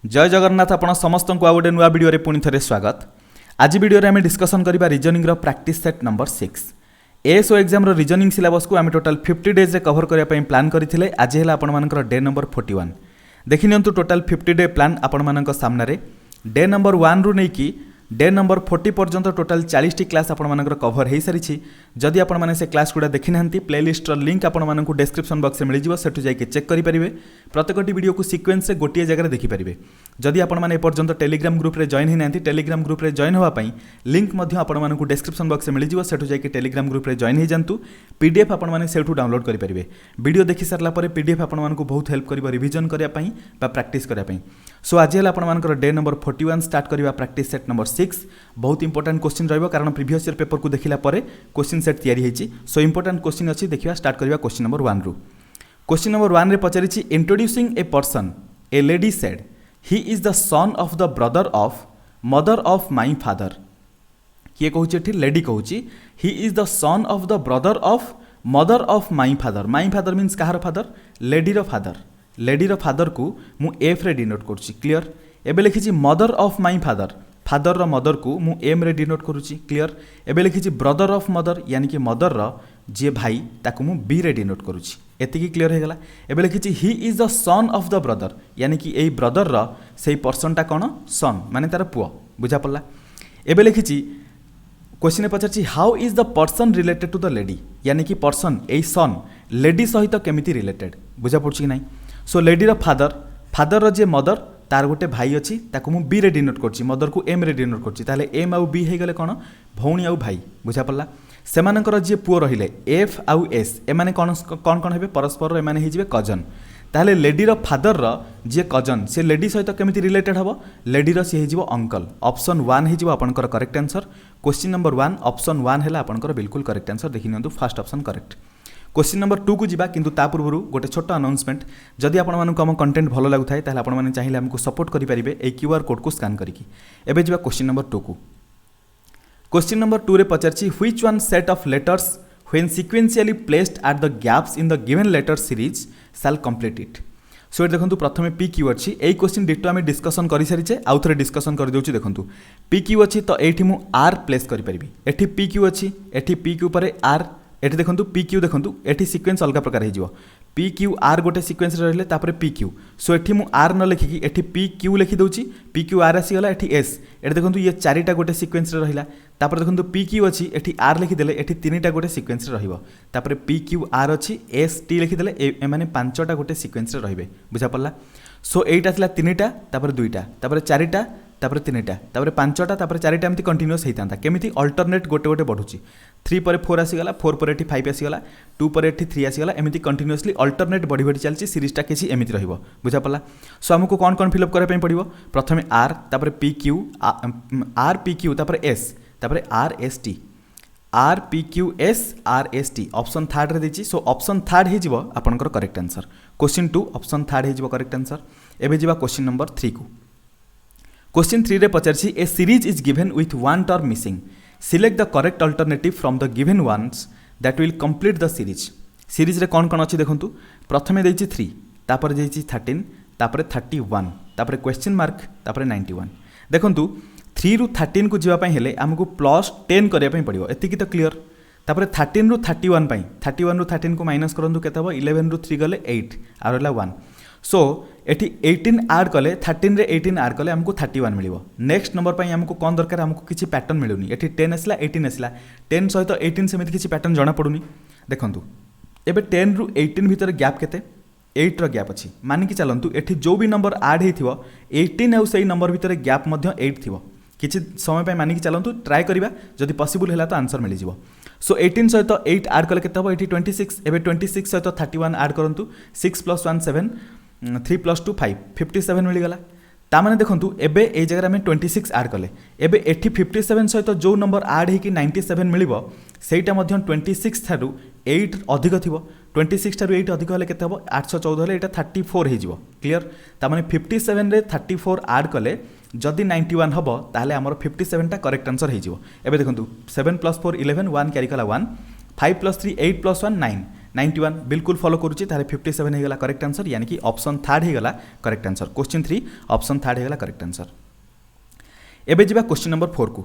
जय जगन्नाथ आपण समस्त को आउ गोटे नुआ वीडियो पुणी थे स्वागत। आज वीडियो आम डिस्कसन करबा रीजनिंग रो practice set number 6 ASO exam रो रीजनिंग सिलेबस को आम टोटल 50 डेज रे कवर करबा पई प्लान करथिले। आज हेला आपण मानकर डे नंबर 41 देखि नियंतु टोटल 50 डे प्लान आपण मानक सामने रे डे नंबर 1 रु नै कि डे नंबर 40 पर्यंत टोटल 40 टी क्लास आपण मानकर कवर हो सारी। जदि आपण माने से क्लास गुडा देखि नांती प्लेलिस्ट रो लिंक आपण मानकु डिस्क्रिप्शन बॉक्स में मिल जिवो, सेटु जाई के चेक करि परिबे। प्रत्येकटी वीडियो को सीक्वेंस से गोटिए जगह देखि परिबे। जदि आपण माने पर्यंत टेलीग्राम ग्रुप रे जॉइन हि नांती टेलीग्राम ग्रुप रे जॉइन होवा पई लिंक मध्ये आपण मानकु डिस्क्रिप्शन बॉक्स में मिल जिवो, सेटु जाई के टेलीग्राम ग्रुप रे जॉइन हि जानतु। पीडीएफ आपण माने सेटु डाउनलोड करि परिबे। वीडियो देखि सरला परे पीडीएफ आपण मानकु बहुत हेल्प करिवो रिवीजन करिया पई बा प्रैक्टिस करिया पई। सो आज हेला आपण मानकर डे नंबर 41 स्टार्ट करिवा प्रैक्टिस सेट नंबर 6। बहुत इंपोर्टेंट क्वेश्चन रहिबो कारण प्रीवियस ईयर पेपर को देखिला परे क्वेश्चन सेट तयारी हेची। सो इंपोर्टेंट क्वेश्चन अछि देखिवा स्टार्ट करिवा क्वेश्चन नंबर 1 रु। क्वेश्चन नंबर 1 रे पचारिछि introducing a person a lady said he is the son of the brother of mother of my father. किए कहूछि एठी लेडी कहूछि he is the son of the brother of mother of my father. My father means कहार father? Lady रो father. Lady रो father को मु F रे डिनोट करूछि। क्लियर? एबे लिखिछि mother of my father, father रो मदर को मु एम रे डिनोट करूछि। क्लियर? एबे लिखिछि ब्रदर ऑफ मदर यानी कि मदर रो जे भाई ताकू मु बी रे डिनोट करूछि। एतिकी क्लियर हे गला। एबे लिखिछि he is the son of the brother यानी कि एई ब्रदर रो सेई पर्सन ता कोन? सन माने तार पुओ। बुझा पड़ला? एबे लिखिछि क्वेश्चन पचारछि how is the person related to the lady यानी कि पर्सन एई सन लेडी सहित केमिति रिलेटेड। बुझा पड़छि कि नाही? सो लेडी रो फादर, फादर रो जे मदर तार गोटे भाई अच्छी ताकू मु बी रे डिनोट करछि, मदर को एम रे डिनोट करछि। ताले एम आउ बी हे गले कोन? भौणी आउ भाई। बुझा पड़ला? सेमानकर जे पुओ रहिले एफ आउ एस एमाने कोन कोन हेबे? परस्पर एमाने हे जिवे कजन। ताले लेडी रो फादर रो जे कजन से लेडी सहित केमिति रिलेटेड हबो? लेडी रो से हे जिवो अंकल। ऑप्शन 1 हे जिवो आपनकर correct answer. Question number 1 option 1 हैला आपनकर बिल्कुल करेक्ट आंसर। देखि नियंतु first option correct. Question number 2 को जीवा किंतु ता पूर्व गोटे छोट अनाउंसमेंट। जदि आपण मानक हम कंटेंट भलो लागुथाय ताले आपण माने चाहिए हमको सपोर्ट करि परिबे ए क्यूआर कोड को स्कैन करिकि। एबे जीवा क्वेश्चन नंबर 2 को। क्वेश्चन नंबर 2 रे पचारछि which one set of letters when sequentially placed at the gaps in the given letter series shall complete it. So देखंतु प्रथमे पी क्यू अछि। एई क्वेश्चन डिटो आमे डिस्कशन करि सारिछे, आउ थरे डिस्कशन करि देउछि। देखंतु पी क्यू अछि तो एठी मु आर प्लेस करि परिबी। एठी पी क्यू अछि, एठी पी क्यू परे आर। एठी देखंतु पी क्यू देखंतु एठी सीक्वेंस अलग प्रकार हे जिवो। पी क्यू आर गोटे सीक्वेंस रे रहले तापरे पी क्यू। सो एठी मु आर न लिखि कि एठी पी क्यू लिखि दउछि, पी क्यू आर आसी गला एठी एस। एठी देखंतु ये चारिटा गोटे सीक्वेंस रे रहिला। तापर देखंतु पी क्यू अछि एठी आर लिखि देले एठी तीनटा गोटे सीक्वेंस रे रहिबो। तापर पी क्यू आर अछि एस टी लिखि देले ए माने पांचटा गोटे सीक्वेंस रे रहिबे। बुझा पड़ला? सो एटा थिला तीनटा, तापर दुईटा, तापर चारिटा, तापर तीनटा, तापर पांचटा, तापर चारिटा एमती कंटीन्यूअस हेतांता। केमिति? अल्टरनेट गोटे गोटे बढ़ुची। 3 पर 4 आसीगला, 4 पर एठी 5 आसीगला, 2 पर एठी 3 आसीगला, एमिति कंटीन्यूअसली अल्टरनेट बढ़ी बढ़ी चलची। सीरीजटा किछि एमिति रहिबो। बुझा पड़ला? सो हमको कोन कोन फिलअप करे पई पड़िबो? प्रथमे आर, तापर P Q, R P Q, तापर एस, तापर are S T, R P Q S R S T. Option 3 रे देछि। सो ऑप्शन 3 हे जिवो आपनकर करेक्ट आंसर। क्वेश्चन 2 ऑप्शन 3 हे जिवो करेक्ट आंसर। एबे जिवा क्वेश्चन नंबर 3 को। क्वेश्चन 3 रे पचारछि a series is given with one term missing select the correct alternative from the given ones that will complete the series. Series रे कोन कोन अछि देखंतु। प्रथमे देछि 3, तापर देछि 13, तापर 31, तापर क्वेश्चन मार्क, तापर 91। देखंतु 3 रु 13 को जीवा पई हेले हमकु प्लस 10 करिया पई पड़िबो। एतिकी तो क्लियर? तापर 13 रु 31 पई 31 रु 13 को माइनस करंतु केते हबो? 11 रु 3 गले 8 आर हला 1। सो एठी 18 ऐड कले 13 रे 18 ऐड कले हमको 31 मिलिबो। नेक्स्ट नंबर पई हमको कोन दरकार? हमको किछि पैटर्न मिलुनी। एठी 10 आसला 18 आसला, 10 सहित 18 समिति किछि पैटर्न जणा पडुनी। देखंतु एबे 10 रु 18 भीतर गैप केते? 8 रो गैप अछि। मानि कि चलंतु एठी जो भी नंबर ऐड हेथिबो 18 आउ सेही नंबर भीतर गैप मध्य 8 थिबो। किछि समय पई मानि कि चलंतु ट्राई करिबा, जदि पॉसिबल हैला तो आंसर मिलि जिवो। सो 18 सहित 8 ऐड कले केते हबो? एठी 26। एबे 26 सहित 31 ऐड करंतु 6 + 1 7, 3 + 2 5, 57 मिल गला। ता माने देखंतु एबे ए जगह में 26 ऐड कले एबे एठी 57 सहित जो नंबर ऐड हे कि 97 मिलिबो सेटा मध्य 26 थारु 8 अधिक थिबो। 26 थारु 8 अधिक हले केते हबो? 814 हले एटा 34 हे जिवो। क्लियर? ता माने 57 रे 34 ऐड कले जदि 91 हबो ताले हमर 57 टा करेक्ट आंसर हे जिवो। एबे देखंतु 7 + 4 11, 1 कैरी कला 1, 5 + 3 8 + 1 9, 91 बिल्कुल फॉलो करूची ताले 57 हेगला करेक्ट आंसर यानी कि ऑप्शन थर्ड हेगला correct answer question 3 option third हेगला करेक्ट आंसर। एबे जिबा क्वेश्चन नंबर 4 को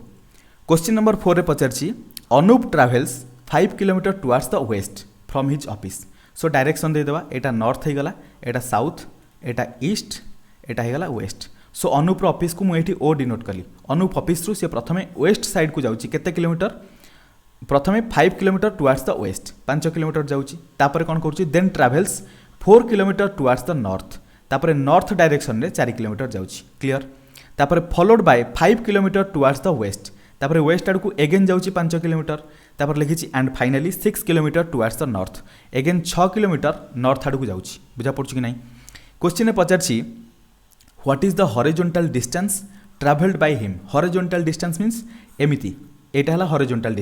क्वेश्चन नंबर 4 रे पचारची Anup travels 5 kilometre towards the west from his office. So direction दे देबा एटा नॉर्थ हेगला एटा साउथ एटा ईस्ट एटा हेगला वेस्ट। सो अनूप ऑफिस को मुझे ओ डिनोट कली अनूप ऑफिस रु से प्रथमे वेस्ट साइड को जाउची केते किलोमीटर प्रथमे 5 kilometre towards the west 5 kilometre जाउची तापर कोन करूची then travels 4 kilometre towards the north तापर नॉर्थ डायरेक्शन रे 4 किलोमीटर जाउची क्लियर तापर followed by 5 kilometre towards the west तापर वेस्ट आड़ को एगेन जाउची 5 किलोमीटर तापर लिखिची and finally 6 kilometre towards the north again 6 kilometre north आड़ को जाउची बुझा पड़छ कि नहीं। क्वेश्चन ने पचारची what is the horizontal distance travelled by him. Horizontal distance means एमिति एटा हला हॉरिजॉन्टल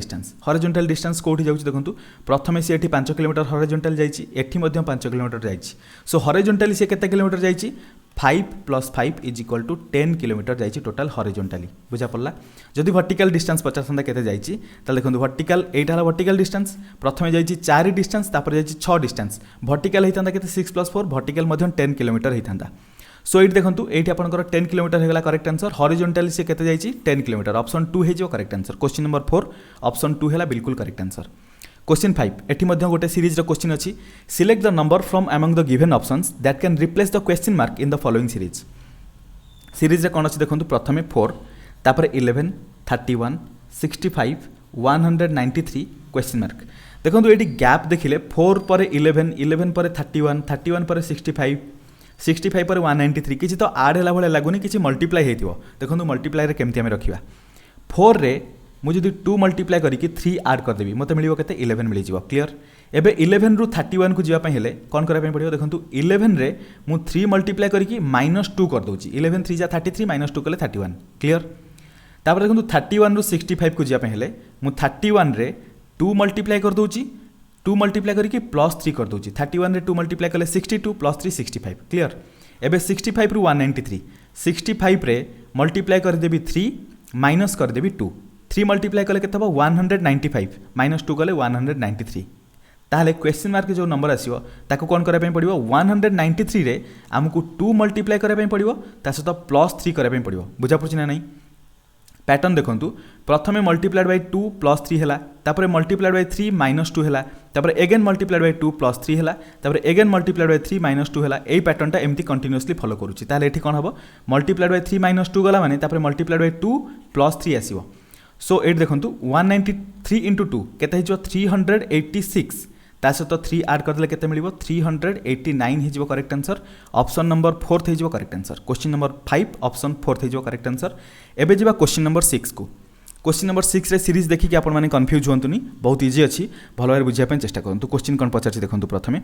डिस्टेंस कोठी जाउची देखंतु प्रथमे से एठी 5 किलोमीटर हॉरिजॉन्टल जाइची एठी मध्य 5 किलोमीटर जाइची। सो हॉरिजॉन्टली से केते किलोमीटर जाइची 5 + 5 = 10 किलोमीटर जाइची टोटल हॉरिजॉन्टली बुझा पड़ला। जदि वर्टिकल डिस्टेंस पचासंदा केते जाइची ताले देखंतु वर्टिकल एटा हला वर्टिकल डिस्टेंस प्रथमे जाइची 4 डिस्टेंस तापर जाइची 6 डिस्टेंस वर्टिकल हेतांदा केते 6 + 4 वर्टिकल मध्य 10 किलोमीटर हेतांदा। सो ये देखो ये आपंकर 10 किलोमीटर होगा करेक्ट आंसर हॉरिजॉन्टली से केते जाइची 10 किलोमीटर ऑप्शन 2 हो correct answer question number 4 option 2 है बिल्कुल करेक्ट आंसर। क्वेश्चन 5 एटी गोटे सीरीज क्वेश्चन अच्छी select the number from among the given options that can replace the question mark in the following series कौन अच्छी देखो प्रथमे 4 तापर 11 31 65 193 क्वेश्चन मार्क देखो ये गैप देखिले 4 पर 11 11 पर 31 31 पर 65 65 पर 193 किसी तो आड है भाई लगुनि कि मल्टीप्लाई हो देखो मल्टीप्लाई केमती आम रखा 4 रे मुझे 2 मल्टीप्लाई करके 3 आड करदेवी मत मिल के 11 मिल क्लीयर एबे 11 रु 31 को जावाई हेले कौन कराया पड़ो देखो 11 रे मु 3 मल्टीप्लाई करके -2 कर दूची 11 3 जा 33 -2 कले 31 क्लीयर तापर देखो 31 रु 65 को जावाई हेले मु 31 रे 2 मल्टीप्लाई कर दूची 2 मल्टीप्लाई करके +3 कर दूची 31 रे 2 मल्टीप्लाई कले 62 +3 65 क्लीयर एबे 65 रु 193 65 रे मल्टीप्लाई कर देबी 3 माइनस कर देबी 2 3 मल्टीप्लाई कले केते हो 195 -2 कले 193 ताहले क्वेश्चन मार्क जो नंबर आसीबो ताको कोन करै पड़िबो 193 रे हमकु 2 मल्टीप्लाई करै पड़िबो ता सहित +3 करै पड़िबो बुझा पड़छि ना नहीं पैटर्न देखंतु प्रथमे मल्टीप्लाइड बाय 2 +3 हैला तापर मल्टीप्लाइड बाय 3 -2 हैला तापर एगेन मल्टीप्लाइड बाय 2 +3 हैला तापर एगेन मल्टीप्लाइड बाय 3 -2 हैला एई पैटर्नटा एमती कंटीन्यूअसली फॉलो करूची ताले एठी कोन हबो मल्टीप्लाइड बाय 3 -2 गला माने तापर मल्टीप्लाइड बाय 2 +3 आसीबो। सो एट देखंतु 193 × 2 केते हिजो 386 ता सहित 3 आड करदेले केते मिलिबो 389 हिजो करेक्ट आंसर ऑप्शन नंबर 4 हिजो correct answer question number 5 option 4 हिजो करेक्ट आंसर। एबे जिबा क्वेश्चन नंबर 6 को क्वेश्चन नंबर 6 रे सीरीज देखिए आपण माने कंफ्यूज होंतुनी बहुत इजी अच्छी भल भाव बुझिया पे चेष्टा करंतु क्वेश्चन कोन पचारछि देखंतु प्रथमे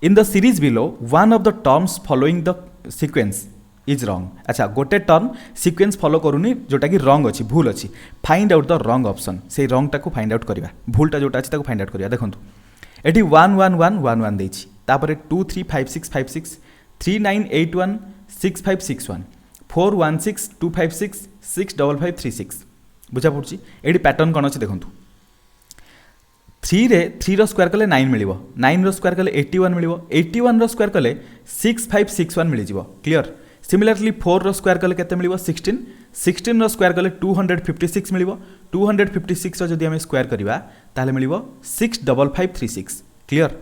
in the series below one of the terms following the sequence is wrong. अच्छा गोटे टर्म सीक्वेंस फॉलो करूनी जोटा कि रॉन्ग अच्छी भूल अच्छी find out the wrong option से रॉन्ग टाको फाइंड आउट करबा भूलटा जोटा अछि ताको फाइंड आउट करबा देखंतु एटी 1 1 1 1 1 देछि तापर 2 3 5 6 5 6 3 9 8 1 6 5 6 1 4 1 6 2 5 6 6 5 5 3 6 बुझा पड़छि एडी पैटर्न कोन अछि देखंतु 3 रे 3 रो स्क्वायर कले 9 मिलिबो 9 रो स्क्वायर कले 81 मिलिबो 81 रो स्क्वायर कले 6 5 6 1 मिलि जिवो क्लियर। सिमिलरली 4 रो स्क्वायर कले केते मिलिबो 16 16 रो स्क्वायर कले 256 मिलिबो 256 रो जदि हम स्क्वायर करिबा ताले मिलिबो 65536 क्लियर।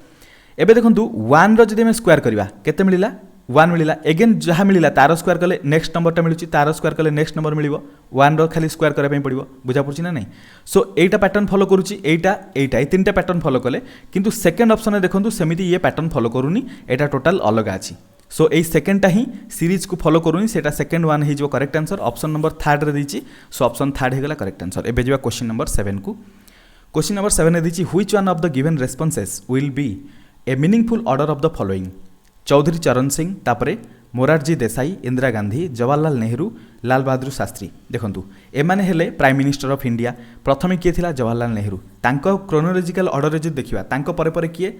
एबे देखंतु 1 रो जदि हम स्क्वायर करिबा केते मिलिला 1 मिलिला एगेन जहाँ मिलिला तार स्क्वायर कले नेक्स्ट नंबरटा मिलुची तार स्क्वायर कले नेक्स्ट नंबर मिलिबो 1 रो खाली स्क्वायर करै पई पड़िबो बुझा पड़छि ना नहीं। सो एटा पैटर्न फॉलो करूची एटा ए तीनटा पैटर्न फॉलो कले किंतु सेकंड ऑप्शन रे देखंतु सेमिति ये पैटर्न फॉलो करूनी एटा टोटल अलग अछि। सो ए सेकेंडटा ही सीरीज को फॉलो करूनी सेटा सेकेंड वन हो करेक्ट आंसर ऑप्शन नंबर 3 रे दीची सो ऑप्शन 3 हेगला करेक्ट आंसर। एबे जिबा क्वेश्चन नंबर 7 को क्वेश्चन नंबर 7 रे दीची which one of the given responses will be a meaningful order of the following Chaudhary Charan Singh तापरे मोरारजी देसाई इंदिरा गांधी जवाहरलाल नेहरू लाल बहादुर शास्त्री देखंतु एमाने हेले प्राइम मिनिस्टर ऑफ इंडिया प्रथमे किए थिला जवाहरलाल नेहरू तांको क्रोनोलॉजिकल ऑर्डर रे जे देखिबा तांको परे परे किए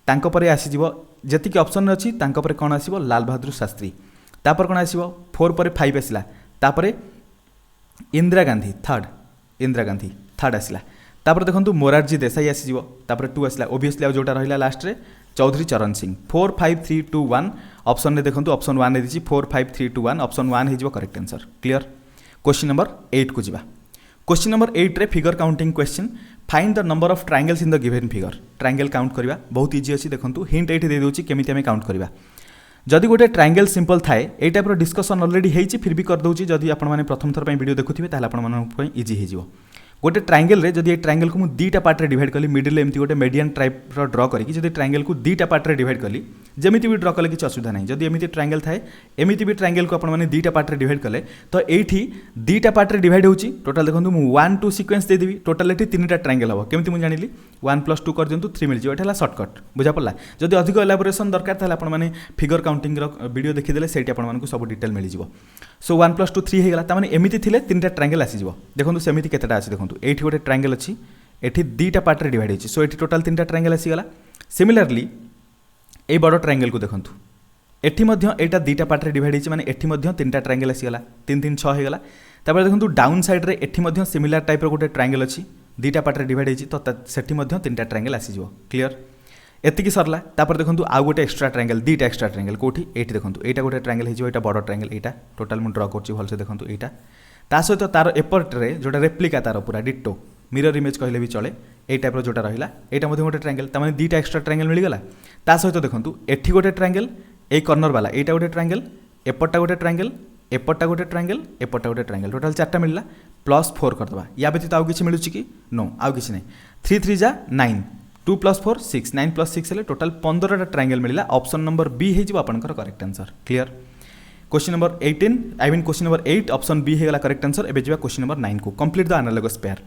तांको परे आसी जीवो जतिक ऑप्शन रे अछि तांको परे कोन आसीबो लाल बहादुर शास्त्री तापर कोन आसीबो 4 परे 5 आसिला तापरे इंदिरा गांधी थर्ड आसिला तापर देखो मोरारजी देसाई आसीज तापर 2 आसला ओबियसली आउ जोटा रहिला लास्ट रे चौधरी चरण सिंह 4 5 3 2 1 ऑप्शन रे देखो ऑप्शन 1 रे दिछि 4 5 3 2 1 ऑप्शन 1 हे जिवो correct answer clear. Question number 8 को जिबा। क्वेश्चन नंबर 8 रे figure counting question find the number of triangles in the given figure. Triangle count करबा बहुत इजी अछि देखंतु हिंट एठी दे दोछि केमिति हमें काउंट करबा। जदि गोटे ट्रायंगल सिंपल थाए ए टाइप रो डिस्कशन ऑलरेडी हेछि फिर भी कर दोछि जदि आपण माने प्रथम थर पय वीडियो देखुथिबे ताले आपण मानन पय इजी हे जिवो। गोटे ट्रायंगल रे जदि ए ट्रायंगल को मु दीटा पार्ट रे डिवाइड कली मिडिल एमती गोटे मीडियन टाइप रो ड्रा करी कि जदि ट्रायंगल को दीटा पार्ट रे डिवाइड कली जेमिति भी ड्रा कले किछ असुविधा नाही। जदि एमिति ट्रायंगल थाए एमिति भी ट्रायंगल को आपण माने दीटा पार्ट रे डिवाइड कले तो एठी दीटा पार्ट रे डिवाइड होउची टोटल देखंतु मु 1 2 सीक्वेंस दे देबी टोटल एठी तीनटा ट्रायंगल हबो केमिति मु जानिली 1 + 2 कर दियंतु 3 मिल जिवो एठला शॉर्टकट बुझा पड़ला। जदि अधिक एलाबोरेशन दरकार ताले आपण माने फिगर काउंटिंग रो वीडियो देखि देले सेठी आपण मानकु सब डिटेल मिल जिवो। सो 1 + 2 3 हे गेला त माने एमिति थिले तीनटा ट्रायंगल आसी जिवो देखंतु सेमिति केतेटा अछि देखंतु एठी गोटे ट्रायंगल अछि एठी दीटा पार्ट रे डिवाइड होइछि सो एठी टोटल तीनटा ट्रायंगल आसी गेला। सिमिलरली ए बड़ ट्रायंगल को देखंतु एठी मध्य एटा दीटा पार्ट रे डिवाइड होइछि माने एठी मध्य तीनटा ट्रायंगल आसी गेला 3 3 6 हे गेला। तापर देखंतु डाउन साइड रे एठी मध्य सिमिलर टाइप रो गोटे ट्रायंगल अछि दीटा पार्ट रे डिवाइड होइछि तो सेठी मध्य तीनटा ट्रायंगल आसी जिवो क्लियर। एतिकी सरला तापर देखंतु आ गोटे एक्स्ट्रा ट्रायंगल दीटा एक्स्ट्रा ट्रायंगल कोठी एठी देखंतु एटा गोटे ट्रायंगल हे जिवो एटा बड़ ट्रायंगल एटा टोटल मु ड्रा करछि भलसे देखंतु एटा ता सहित तार एपर्ट रे जोटा रेप्लिका तार पूरा डिट्टो मिरर इमेज कहले भी चले ए टाइप रो जोटा रहिला एटा मध्य गोटे ट्रायंगल त माने दीटा एक्स्ट्रा ट्रायंगल मिल गेला। ता सहित देखंतु एठी गोटे ट्रायंगल ए कॉर्नर वाला एटा गोटे ट्रायंगल एपटा गोटे ट्रायंगल एपटा गोटे ट्रायंगल एपटा गोटे ट्रायंगल टोटल 4टा मिलला +4 कर दबा या व्यतीत आउ किछि मिलुछि कि नो आउ किछि नै 3 3 जा 9 2 + 4 6 9 + 6 हेले टोटल 15टा ट्रायंगल मिलला ऑप्शन नंबर बी हे जिवो आपनकर correct answer clear. Question number 18 I mean question number 8 option B हे गेला करेक्ट आंसर। एबे जिवा क्वेश्चन नंबर 9 को complete the analogous pair.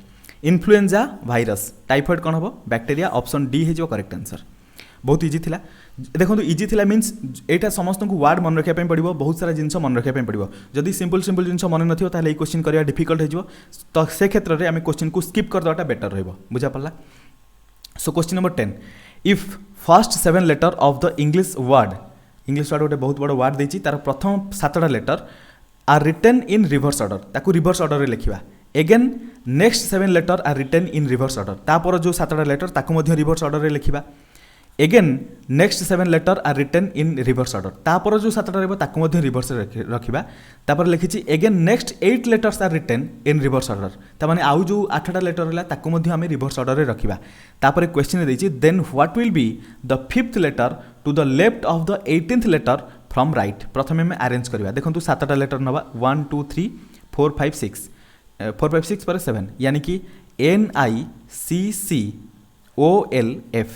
Influenza virus typhoid कौन हम बैक्टेरिया ऑप्शन डी है करेक्ट आंसर। बहुत इजी थिला देखो इजी थिला मीन्स एटा समस्त को वर्ड मन रखा पड़ो बहुत सारा जिनस मन रखा पड़ो जदि सिंपल सिंपल जिनस मन नथियो ताले क्वेश्चन करिया डिफिकल्ट हो तो से क्षेत्र में आम क्वेश्चन को स्किप कर देवाटा बेटर रहिबो बुझा पड़ला। So question number 10 if first 7 letter of the English word गोटे बहुत बड़ वर्ड देछि तार प्रथम 7टा letter are written in reverse order ताकू रिवर्स ऑर्डर रे लिखिबा again next 7 letter are written in reverse order तापर जो 7टा लेटर ताकू मध्य रिवर्स ऑर्डर रे लिखिबा again next 7 letter are written in reverse order तापर जो 7टा रहबो ताकू मध्य रिवर्स रे रखिबा तापर लिखिछि again next 8 letters are written in reverse order ता माने आउ जो 8टा लेटर रहला ताकू मध्य हमें रिवर्स ऑर्डर रे रखिबा। तापर क्वेश्चन देछि then what will be the 5th letter to the left of the 18th letter from right. प्रथमे में अरेंज करबा देखंतु 7टा लेटर नबा 1 2 3 4 5 6 4 5 6 पर 7 यानी कि NICCOLF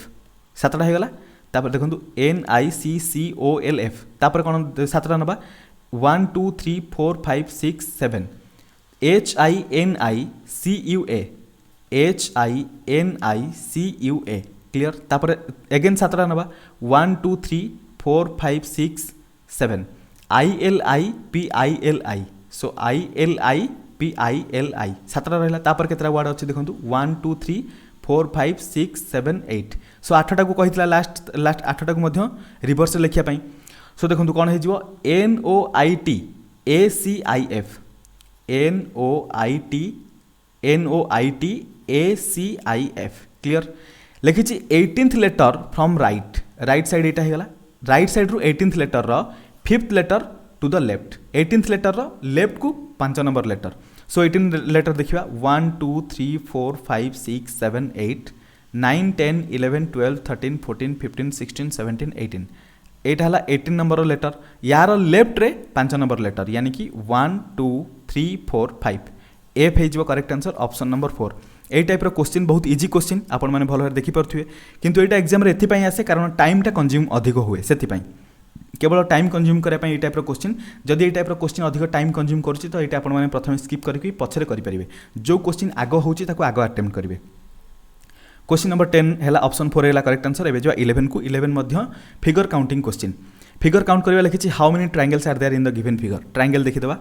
7टा हो गला। तापर देखंतु NICCOLF तापर कोन 7टा नबा 1 2 3 4 5 6 7 HINICUA क्लियर। तापर अगेन 7टा नबा 1 2 3 4 5 6 7 ILIPILI सो ILIPILI 7टा रहला। तापर केतरा वर्ड अछि देखंतु 1 2 3 4 5 6 7 8 सो 8टा को कहितला लास्ट 8टा को मध्य रिवर्स लिखिया पई सो देखंतु कोन हे जिवो NOIT ACIF NOIT ACIF clear लिखिछि 18th letter from right side एटा हे गला राइट साइड रु 18th लेटर रो 5th letter to the left 18th letter रो लेफ्ट को 5 नंबर लेटर सो 18 लेटर देखिबा 1 2 3 4 5 6 7 8 9 10 11 12 13 14 15 16 17 18 एटा हला 18 नंबर लेटर यार लेफ्ट रे 5 नंबर लेटर यानी कि 1 2 3 4 5 एफ हे जिवो करेक्ट आंसर ऑप्शन नंबर 4। ए टाइप रो क्वेश्चन बहुत इजी क्वेश्चन आपण माने भलो देखि परथुवे किंतु एटा एग्जाम रे एथि पई आसे कारण टाइम टा कंज्यूम अधिक हुए सेथि पई केवल टाइम कंज्यूम करबा पई ए टाइप रो क्वेश्चन जदि ए टाइप रो क्वेश्चन अधिक टाइम कंज्यूम करछि तो एटा आपण माने प्रथमे स्किप करके पछरे करि परिबे जो क्वेश्चन आगो होछि ताको आगो अटेम्प्ट करिवे। क्वेश्चन नंबर 10 हैला ऑप्शन 4 हैला करेक्ट आंसर। एबे जो 11 को 11 मध्य figure counting question figure count करबा लिखिछि how many triangles are there in the given figure triangle देखि देबा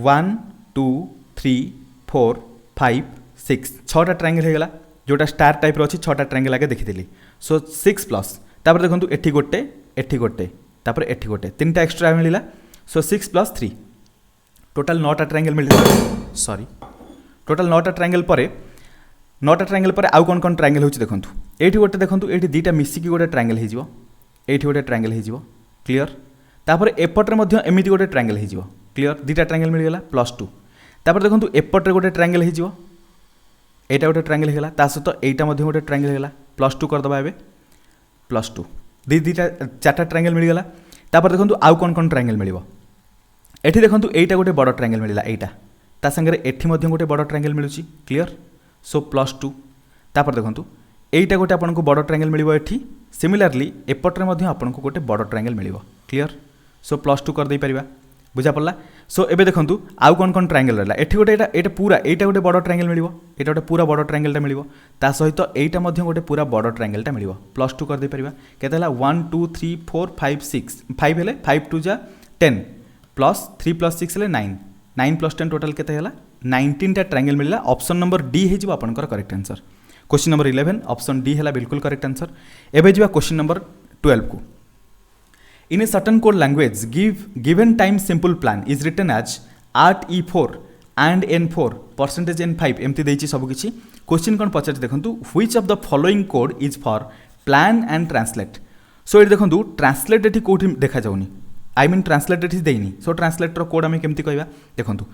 1 2 3 4 5 6 6टा ट्रायंगल हे गला जोटा स्टार टाइप रो अछि 6टा ट्रायंगल आगे देखिथिली सो 6 प्लस तापर देखंतु एठी गोटे तापर एठी गोटे 3टा एक्स्ट्रा मिलिला सो 6 + 3 टोटल 9टा ट्रायंगल मिलिला सॉरी टोटल 9टा ट्रायंगल परे नौटा ट्रायंगल पर आउ कौन कौन ट्रायंगल होची देखंतु एठी गोटे देखंतु एठी दीटा मिसिकी गोटे ट्रायंगल हे जिवो एठी गोटे ट्रायंगल हे जिवो क्लियर तापर एपटरे मध्य एमिति गोटे ट्रायंगल हे जिवो क्लियर दीटा ट्रायंगल मिल गेला +2 तापर देखंतु एपटरे गोटे ट्रायंगल हे जिवो एटा गोटे ट्रायंगल हे गेला ता सहित एटा मध्य गोटे ट्रायंगल हे गेला +2 कर दबा एबे +2 दीटा चारटा ट्रायंगल मिल गेला तापर देखंतु आउ कौन कौन ट्रायंगल मिलिबो एठी देखंतु एटा गोटे बड़ ट्रायंगल मिलिला एटा ता संगे एठी मध्य गोटे बड़ ट्रायंगल मिलुची क्लियर सो +2 तापर देखंतु एटा गोटे आपनको बड़ ट्रायंगल मिलिबो एठी सिमिलरली एपटरे मध्य आपनको गोटे बड़ ट्रायंगल मिलिबो क्लियर सो +2 कर दे परिबा बुझा पड़ला सो एबे देखंतु आउ कौन कौन ट्रायंगल रहला एठी गोटे एटा पूरा एटा गोटे बड़ ट्रायंगल मिलिबो एटा गोटे पूरा बड़ ट्रायंगलटा मिलिबो ता सहित एटा मध्य गोटे पूरा बड़ ट्रायंगलटा मिलिबो +2 कर दे परिबा केते हला 1 2 3 4 5 6 5 हेले 5 2 जा 10 प्लस 3 प्लस 6 हेले 9 9 प्लस 10 टोटल केते हला 19 टा ट्रायंगल मिलला ऑप्शन नंबर डी हे जिवो आपनकर correct answer question number 11 option D हेला बिल्कुल करेक्ट आंसर एबे जिवा क्वेश्चन नंबर 12 को In a certain code language, given time simple plan is written as art e4 and n4 percentage n5 एमती देइछि सब किछि क्वेश्चन कोन पचार देखंतु which of the following code is for plan and translate सो एठी देखंतु translate एठी कोठी देखा जाउनी आई मीन ट्रांसलेट एठी देइनी सो ट्रांसलेट रो कोड हम केमती कहबा देखंतु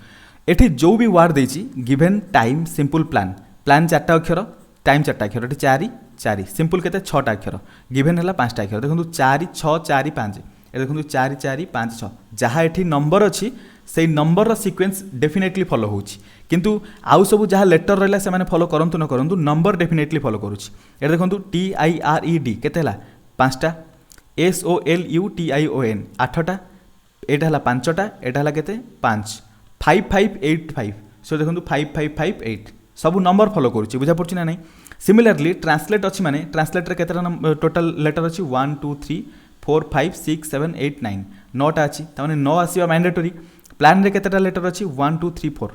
एठी जो भी वर्ड देइछि given time simple plan plan चारटा अक्षर टाइम चारटा अक्षर एठी 4 4 सिंपल केते 6 टा अक्षर गिवन हला 5 टा अक्षर देखंतु 4 6 4 5 ए देखंतु 4 4 5 6 जहाँ एठी नंबर अछि से नंबर रो सीक्वेंस डेफिनेटली फॉलो होउछि किंतु आउ सब जहाँ लेटर रहला से माने फॉलो करंतु न करंतु नंबर डेफिनेटली फॉलो करूछि ए देखंतु TIRED केते हला 5 टा SOLUTION 8 टा एटा हला 5 टा एटा हला केते 5 5585 सो देखंतु 5558 सब नंबर फॉलो करूछि बुझा पड़छि ना नहीं सिमिलरली ट्रांसलेट अछि माने ट्रांसलेट रे केते टोटल लेटर अछि 1 2 3 4 5 6 7 8 9 9 टा अछि त माने 9 आसीबा मैंडेटरी प्लान रे केतेटा लेटर अछि 1 2 3 4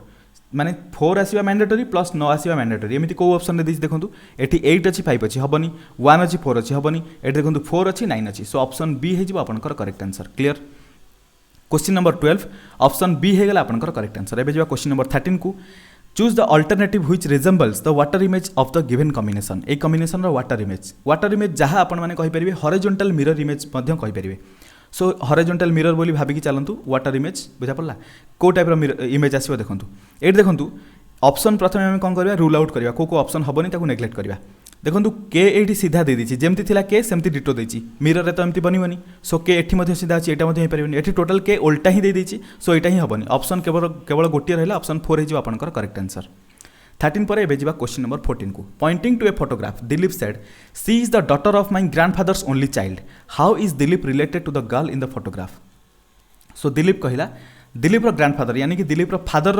माने 4 आसीबा मैंडेटरी प्लस 9 आसीबा मैंडेटरी एमिति को ऑप्शन रे दिस देखंतु एठी 8 अछि 5 अछि हबनी 1 अछि 4 अछि हबनी एठी देखंतु 4 अछि 9 अछि सो ऑप्शन बी हे जिवो आपनकर correct answer clear question number 12 option B हे गेला आपनकर करेक्ट आंसर एबे जिवा क्वेश्चन नंबर 13 को choose the alternative which resembles the water image of the given combination a combination रो वाटर इमेज जहाँ आपण माने कहि परिबे हॉरिजॉन्टल मिरर इमेज मध्य कहि परिबे सो हॉरिजॉन्टल मिरर बोली भाबी कि चलंतु वाटर इमेज बुझा पड़ला को टाइप रो इमेज आसीबो देखंतु एट देखंतु ऑप्शन प्रथमे हम कोन करबा रूल आउट करबा को ऑप्शन हबनी ताकू नेग्लेक्ट करबा देखंतु के एठी सीधा दे दिछि जेमति थिला के सेमति डिटो देछि मिरर रे तो एमति बनिबनी सो के एठी मध्ये सीधा अछि एटा मध्ये हे परिबनी एठी टोटल के उल्टा ही दे दिछि सो एटा ही हबनी ऑप्शन केवल गोटिए रहला ऑप्शन 4 हे जिवो आपनकर करेक्ट आंसर 13 पर एबे जिवा क्वेश्चन नंबर 14 को pointing to a photograph Dilip said she is the daughter of my grandfather's only child how is Dilip related to the girl in the photograph so Dilip कहिला दिलीप रो ग्रैंडफादर यानी कि दिलीप रो फादर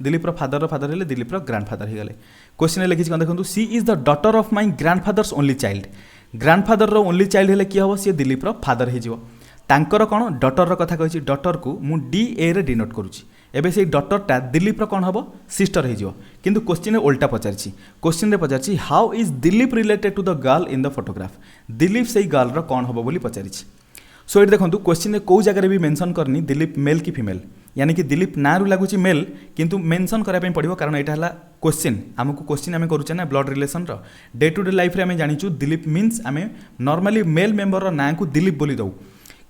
दिलीप रो फादर हेले दिलीप रो ग्रैंडफादर हे गले क्वेश्चन लिखि कोन देखंतु she is the daughter of my grandfather's only child grandfather रो ओनली चाइल्ड हेले कि हबो सी दिलीप रो फादर हे जिवो तांकर कोन डॉटर रो कथा कहिछि डॉटर को मु DA रे डिनोट करूछि एबे से डॉटर टा दिलीप रो कोन हबो सिस्टर हे जिवो किंतु क्वेश्चन उल्टा पचारछि क्वेश्चन रे पचारछि how is Dilip related to the girl in the photograph Dilip से गर्ल रो कोन हबो बोली पचारछि सो ये देखो क्वेश्चन में कौ जगह भी मेंशन करनी दिलीप मेल कि फीमेल यानी कि दिलीप ना रू लगुच मेल किंतु मेंशन कराया पड़ो कारण यहाँ क्वेश्चन आमको क्वेश्चन आम करुचे ना blood relation day to day life आम जाचु दिलीप मीन्स आम नॉर्मली मेल मेंबर ना को दिलीप बोली दऊ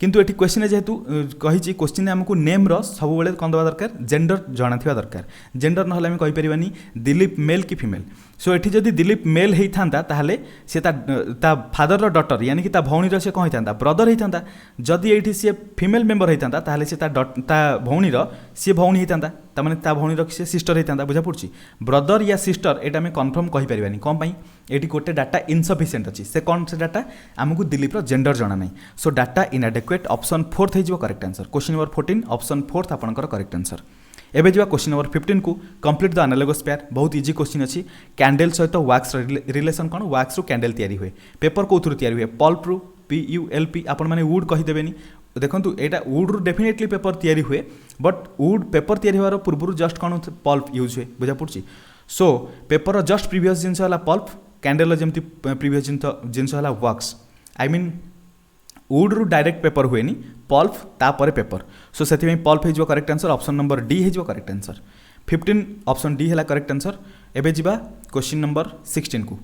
किंतु ये क्वेश्चन जेहेतु कही क्वेश्चन आमको नेम सब कौन देवा दरकार जेंडर जाना दरकार जेंडर ना आम कहीपरि दिलीप मेल कि फीमेल सो ये जदि दिलीप मेल होता ताहले सी ता फादर डॉटर यानी कि ता भौणीर से कौन होता ब्रदर होता जदि ये सी फीमेल मेंबर होता ताहले सी ता भौणीर सी भौणी होता ताने ता भौणीर सी सिस्टर होता बुझा पड़ी ब्रदर या सिस्टर ये आम कन्फर्म कहीपरि कौन पाई ये गोटे डाटा इनसफिसीयंट अच्छी से कौन से डाटा आमको दिलीप जेंडर जाना ना सो डाटा इनएडेक्वेट ऑप्शन 4 हो correct answer question number 14 option 4 आपंकर करेक्ट आंसर एबे जा क्वेश्चन नंबर 15 को कंप्लीट द एनालॉगस पेयर बहुत इजी क्वेश्चन अच्छी कैंडल सहित वैक्स रिलेशन कौन वैक्स रु कैंडल तैयारी हुए पेपर कौन तैयारी हुए पल्प रु PULP आपण मैंने वुड कहीदेवेनि देखो यहाँ वुड रु डेफिनेटली पेपर तैयारी हुए बट वुड पेपर तैयारी होवार पूर्व जस्ट कौन पल्प यूज हुए बुझा पड़ी सो पेपर जस्ट प्रीवियस जिनस है पल्प कैंडल जमी प्रीवियस जिनस है वैक्स आई मीन वुड रु डायरेक्ट पेपर हुए पल्प तापर पेपर सो से पल्प हो correct answer option number D हो करेक्ट आंसर 15 ऑप्शन डी है करेक्ट आंसर एबे जिबा क्वेश्चन नंबर 16 को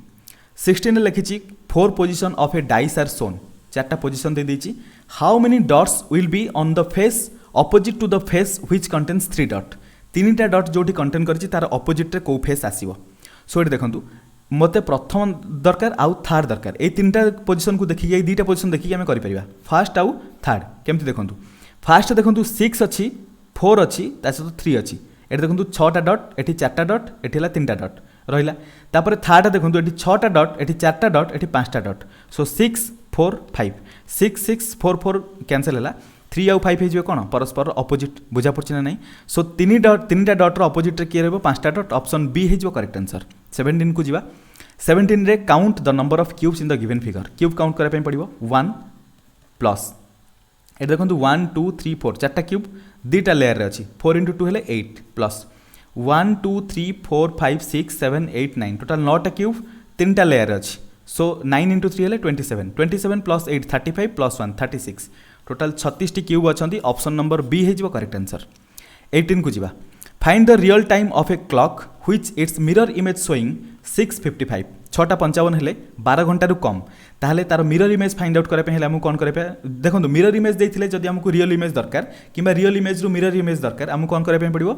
16 लिखी 4 position of a dice are shown 4टा पोजिशन दे देछि how many dots will be on the face opposite to the face which contains 3 dot 3टा डॉट जोटी कंटेन करछि तार ऑपोजिट रे को फेस आसीबो सो एटी देखंतु मते प्रथम दरकार आउ थर्ड दरकार ए 3टा पोजिशन को देखि ए 2टा पोजिशन देखि हम करि परिबा फर्स्ट आउ थर्ड केमति देखंतु फर्स्ट देखंतु 6 अछि 4 अछि ता सहित 3 अछि एटी देखंतु 6टा डॉट एटी 4टा डॉट एटी हला 3टा डॉट रहिला तापर थर्ड देखंतु एटी 6टा डॉट एटी 4टा डॉट एटी 5टा डॉट सो 6 4 5 6 6 4 4 कैंसिल हला 3 आउ 5 हे कौन परस्पर अपोजिट बुझा पड़छ ना नहीं सो 3टा डॉट रो अपोजिट रे के रहबो 5टा डॉट ऑप्शन बी हे करेक्ट आंसर 17 को जीवा 17 रे count the number of cubes in the given figure cube count करै पय पड़िबो 1 प्लस ए देखंतु 1 2 3 4 चारटा क्यूब दीटा लेयर रे अछि 4 * 2 हेले 8 प्लस 1 2 3 4 5 6 7 8 9 टोटल 9टा क्यूब 3टा लेयर अछि सो 9 * 3 हेले 27 27 प्लस 8 35 प्लस 1 36 टोटल 36 टी क्यूब अछंती ऑप्शन नंबर बी हे करेक्ट आंसर 18 को जीवा find the real time of a clock which it's mirror image showing 6:55 6टा 55 हेले 12 घंटा रु कम ताहले तार मिरर इमेज फाइंड आउट करे पे हेले हम कोन करे पे देखंतु मिरर इमेज देथिले जदी हमकु रियल इमेज दरकार किबा रियल इमेज रु मिरर इमेज दरकार हम कोन करे पे पड़िबो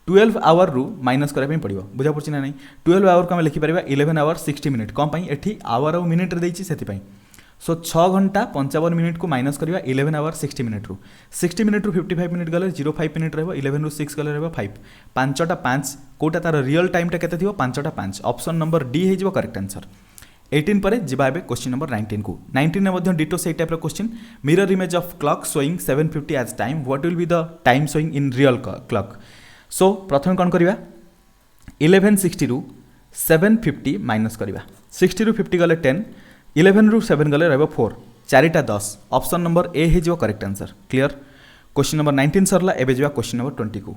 12 आवर रु माइनस करे पे पड़िबो बुझा पड़छि ना नहीं 12 आवर को हम लिखि परिबा 11 आवर 60 मिनिट कम पई एठी आवर और मिनिट रे देछि सेति पई सो 6 घंटा 55 मिनिट को माइनस करवा 11 आवर 60 मिनिट रु 60 मिनिट रु 55 मिनिट गले 05 मिनिट रहबो 11 रु 6 गले रहबो 5 5टा 5 कोटा तार रियल टाइम टा केते थिबो 5टा 5 ऑप्शन नंबर डी हे जिवो करेक्ट आंसर 18 परे जिबा एबे क्वेश्चन नंबर 19 को 19 ने मध्ये डिटो सेही टाइप रो question mirror image of clock showing 7:50 as time what will be the time showing in real clock so प्रथम कोन करबा 1160 रु 750 माइनस करबा 60 रु 50 गले 10 11 रु 7 गले रहबो 4 4टा 10 ऑप्शन नंबर ए हे जो correct answer clear question number 19 सरला एबे जिवा क्वेश्चन नंबर 20 को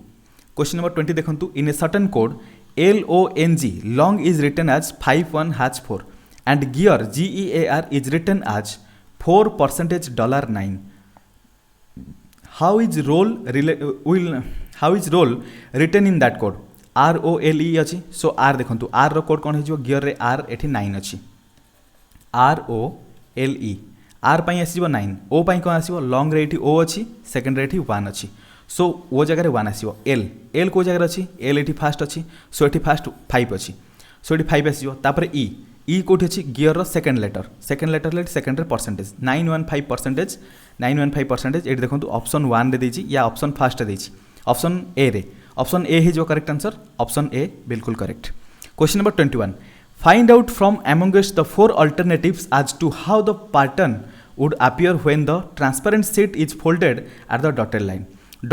क्वेश्चन नंबर 20 देखंतु in a certain code LONG long is written as 51#4 and gear GEAR is written as 4%$9 how is role written in that code ROLE अछि सो R देखंतु R रो code कोन हे जो gear रे R एठी 9 अछि ROLE R पाई आसीबो 9 O पाई कोन आसीबो long रे एठी O अछि second रे एठी 1 अछि सो ओ जगह रे 1 आसीबो L को जगह अछि L एठी फर्स्ट अछि सो एठी फर्स्ट 5 अछि सो एठी 5 आसीबो तापर E कोठी अछि गियर रो सेकंड लेटर ले सेकंड रे परसेंटेज 915% एठी देखंतु ऑप्शन 1 रे देछि या ऑप्शन फर्स्ट रे देछि ऑप्शन ए रे ऑप्शन ए हे जो करेक्ट आंसर ऑप्शन ए बिल्कुल correct question number 21 Find out from amongst the 4 alternatives as to how the pattern would appear when the transparent sheet is folded at the dotted line.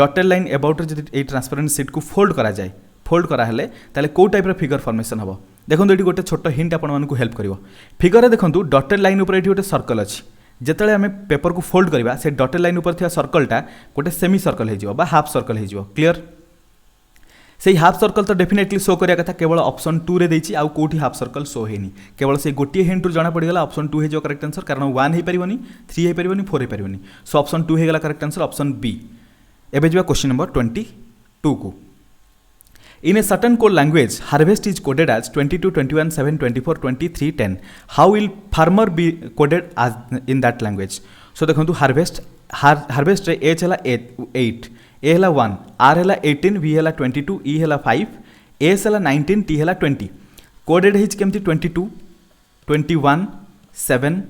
Dotted line about जदि ए transparent sheet को fold करा जाए fold करा हेले ताले को type रो figure formation हबो देखंतु एटी गोटे छोट हिंट आपण मानकु हेल्प करिवो फिगर रे देखंतु डॉटेड लाइन ऊपर एटी गोटे सर्कल अछि जेतले हमें पेपर को फोल्ड करबा से डॉटेड लाइन ऊपर थिया सर्कलटा गोटे सेमी सर्कल हे जिवो बा हाफ सर्कल हे जिवो क्लियर से हाफ सर्कल तो डेफिनेटली शो करिया कथा केवल ऑप्शन 2 रे देछि आउ कोठी हाफ सर्कल शो हेनी केवल से गोटी हिंट जना पड़ी गला ऑप्शन 2 हे जो करेक्ट आंसर कारण 1 हे परिबनी 3 हे परिबनी 4 हे परिबनी सो ऑप्शन 2 हे गला करेक्ट आंसर ऑप्शन बी एबे जिवा क्वेश्चन नंबर 22 को in a certain code language harvest is coded as 22 21 7 24 23 10 how will farmer be coded as in that language so देखंतु हार्वेस्ट रे H हला 8 ए हला 1 are हला 18 वी हला 22 ई हला 5 एस हला 19 टी हला 20 कोडेड हिज केमती 22 21 7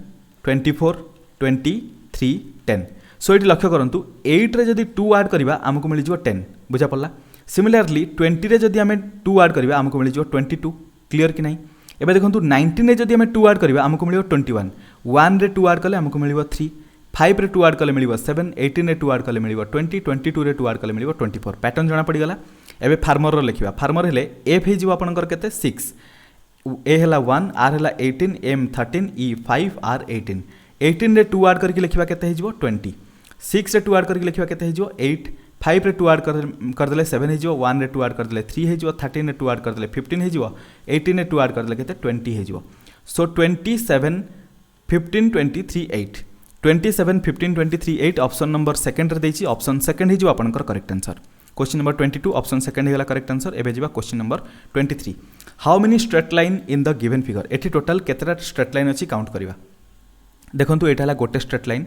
24 23 10 सो इट लक्ष्य करंतु 8 रे जदी 2 ऐड करबा हमकु मिलि जिवो 10 बुझा पड़ला सिमिलरली 20 रे जदी हमें 2 ऐड करबा हमकु मिलि जिवो 22 क्लियर कि नहीं एबे देखंतु 19 रे जदी हमें 2 ऐड करबा हमकु मिलिवो 21 1 रे 2 ऐड करले हमकु मिलिवो 3 5 रे 2 ऐड कले मिलिवो 7 18 रे 2 ऐड कले मिलिवो 20 22 रे 2 ऐड कले मिलिवो 24 पैटर्न जणा पड़ी गला एबे फार्मर रो लिखिबा फार्मर हेले एफ हे जिवो आपनकर केते 6 ए हला 1 आर हला 18 एम 13 ई 5 आर 18 18 रे 2 ऐड करके लिखिबा केते हे जिवो 20 6 रे 2 ऐड करके लिखिबा केते हे जिवो 8 5 रे 2 ऐड कर देले 7 हे जिवो 1 रे 2 ऐड कर देले 3 हे जिवो 13 रे 2 ऐड कर देले 15 हे जिवो 18 रे 2 ऐड कर देले केते 20 हे जिवो सो 27 15 23 8 27 15 23 8 ऑप्शन नंबर सेकंड रे देछि ऑप्शन सेकंड हे जो आपनकर correct answer question number 22 option second हेगला करेक्ट आंसर। एबे जिबा question number 23 how many straight line in the given figure. एठी टोटल केतेटा स्ट्रेट लाइन अछि काउंट करिवा। देखंतु एटा हला गोटे स्ट्रेट लाइन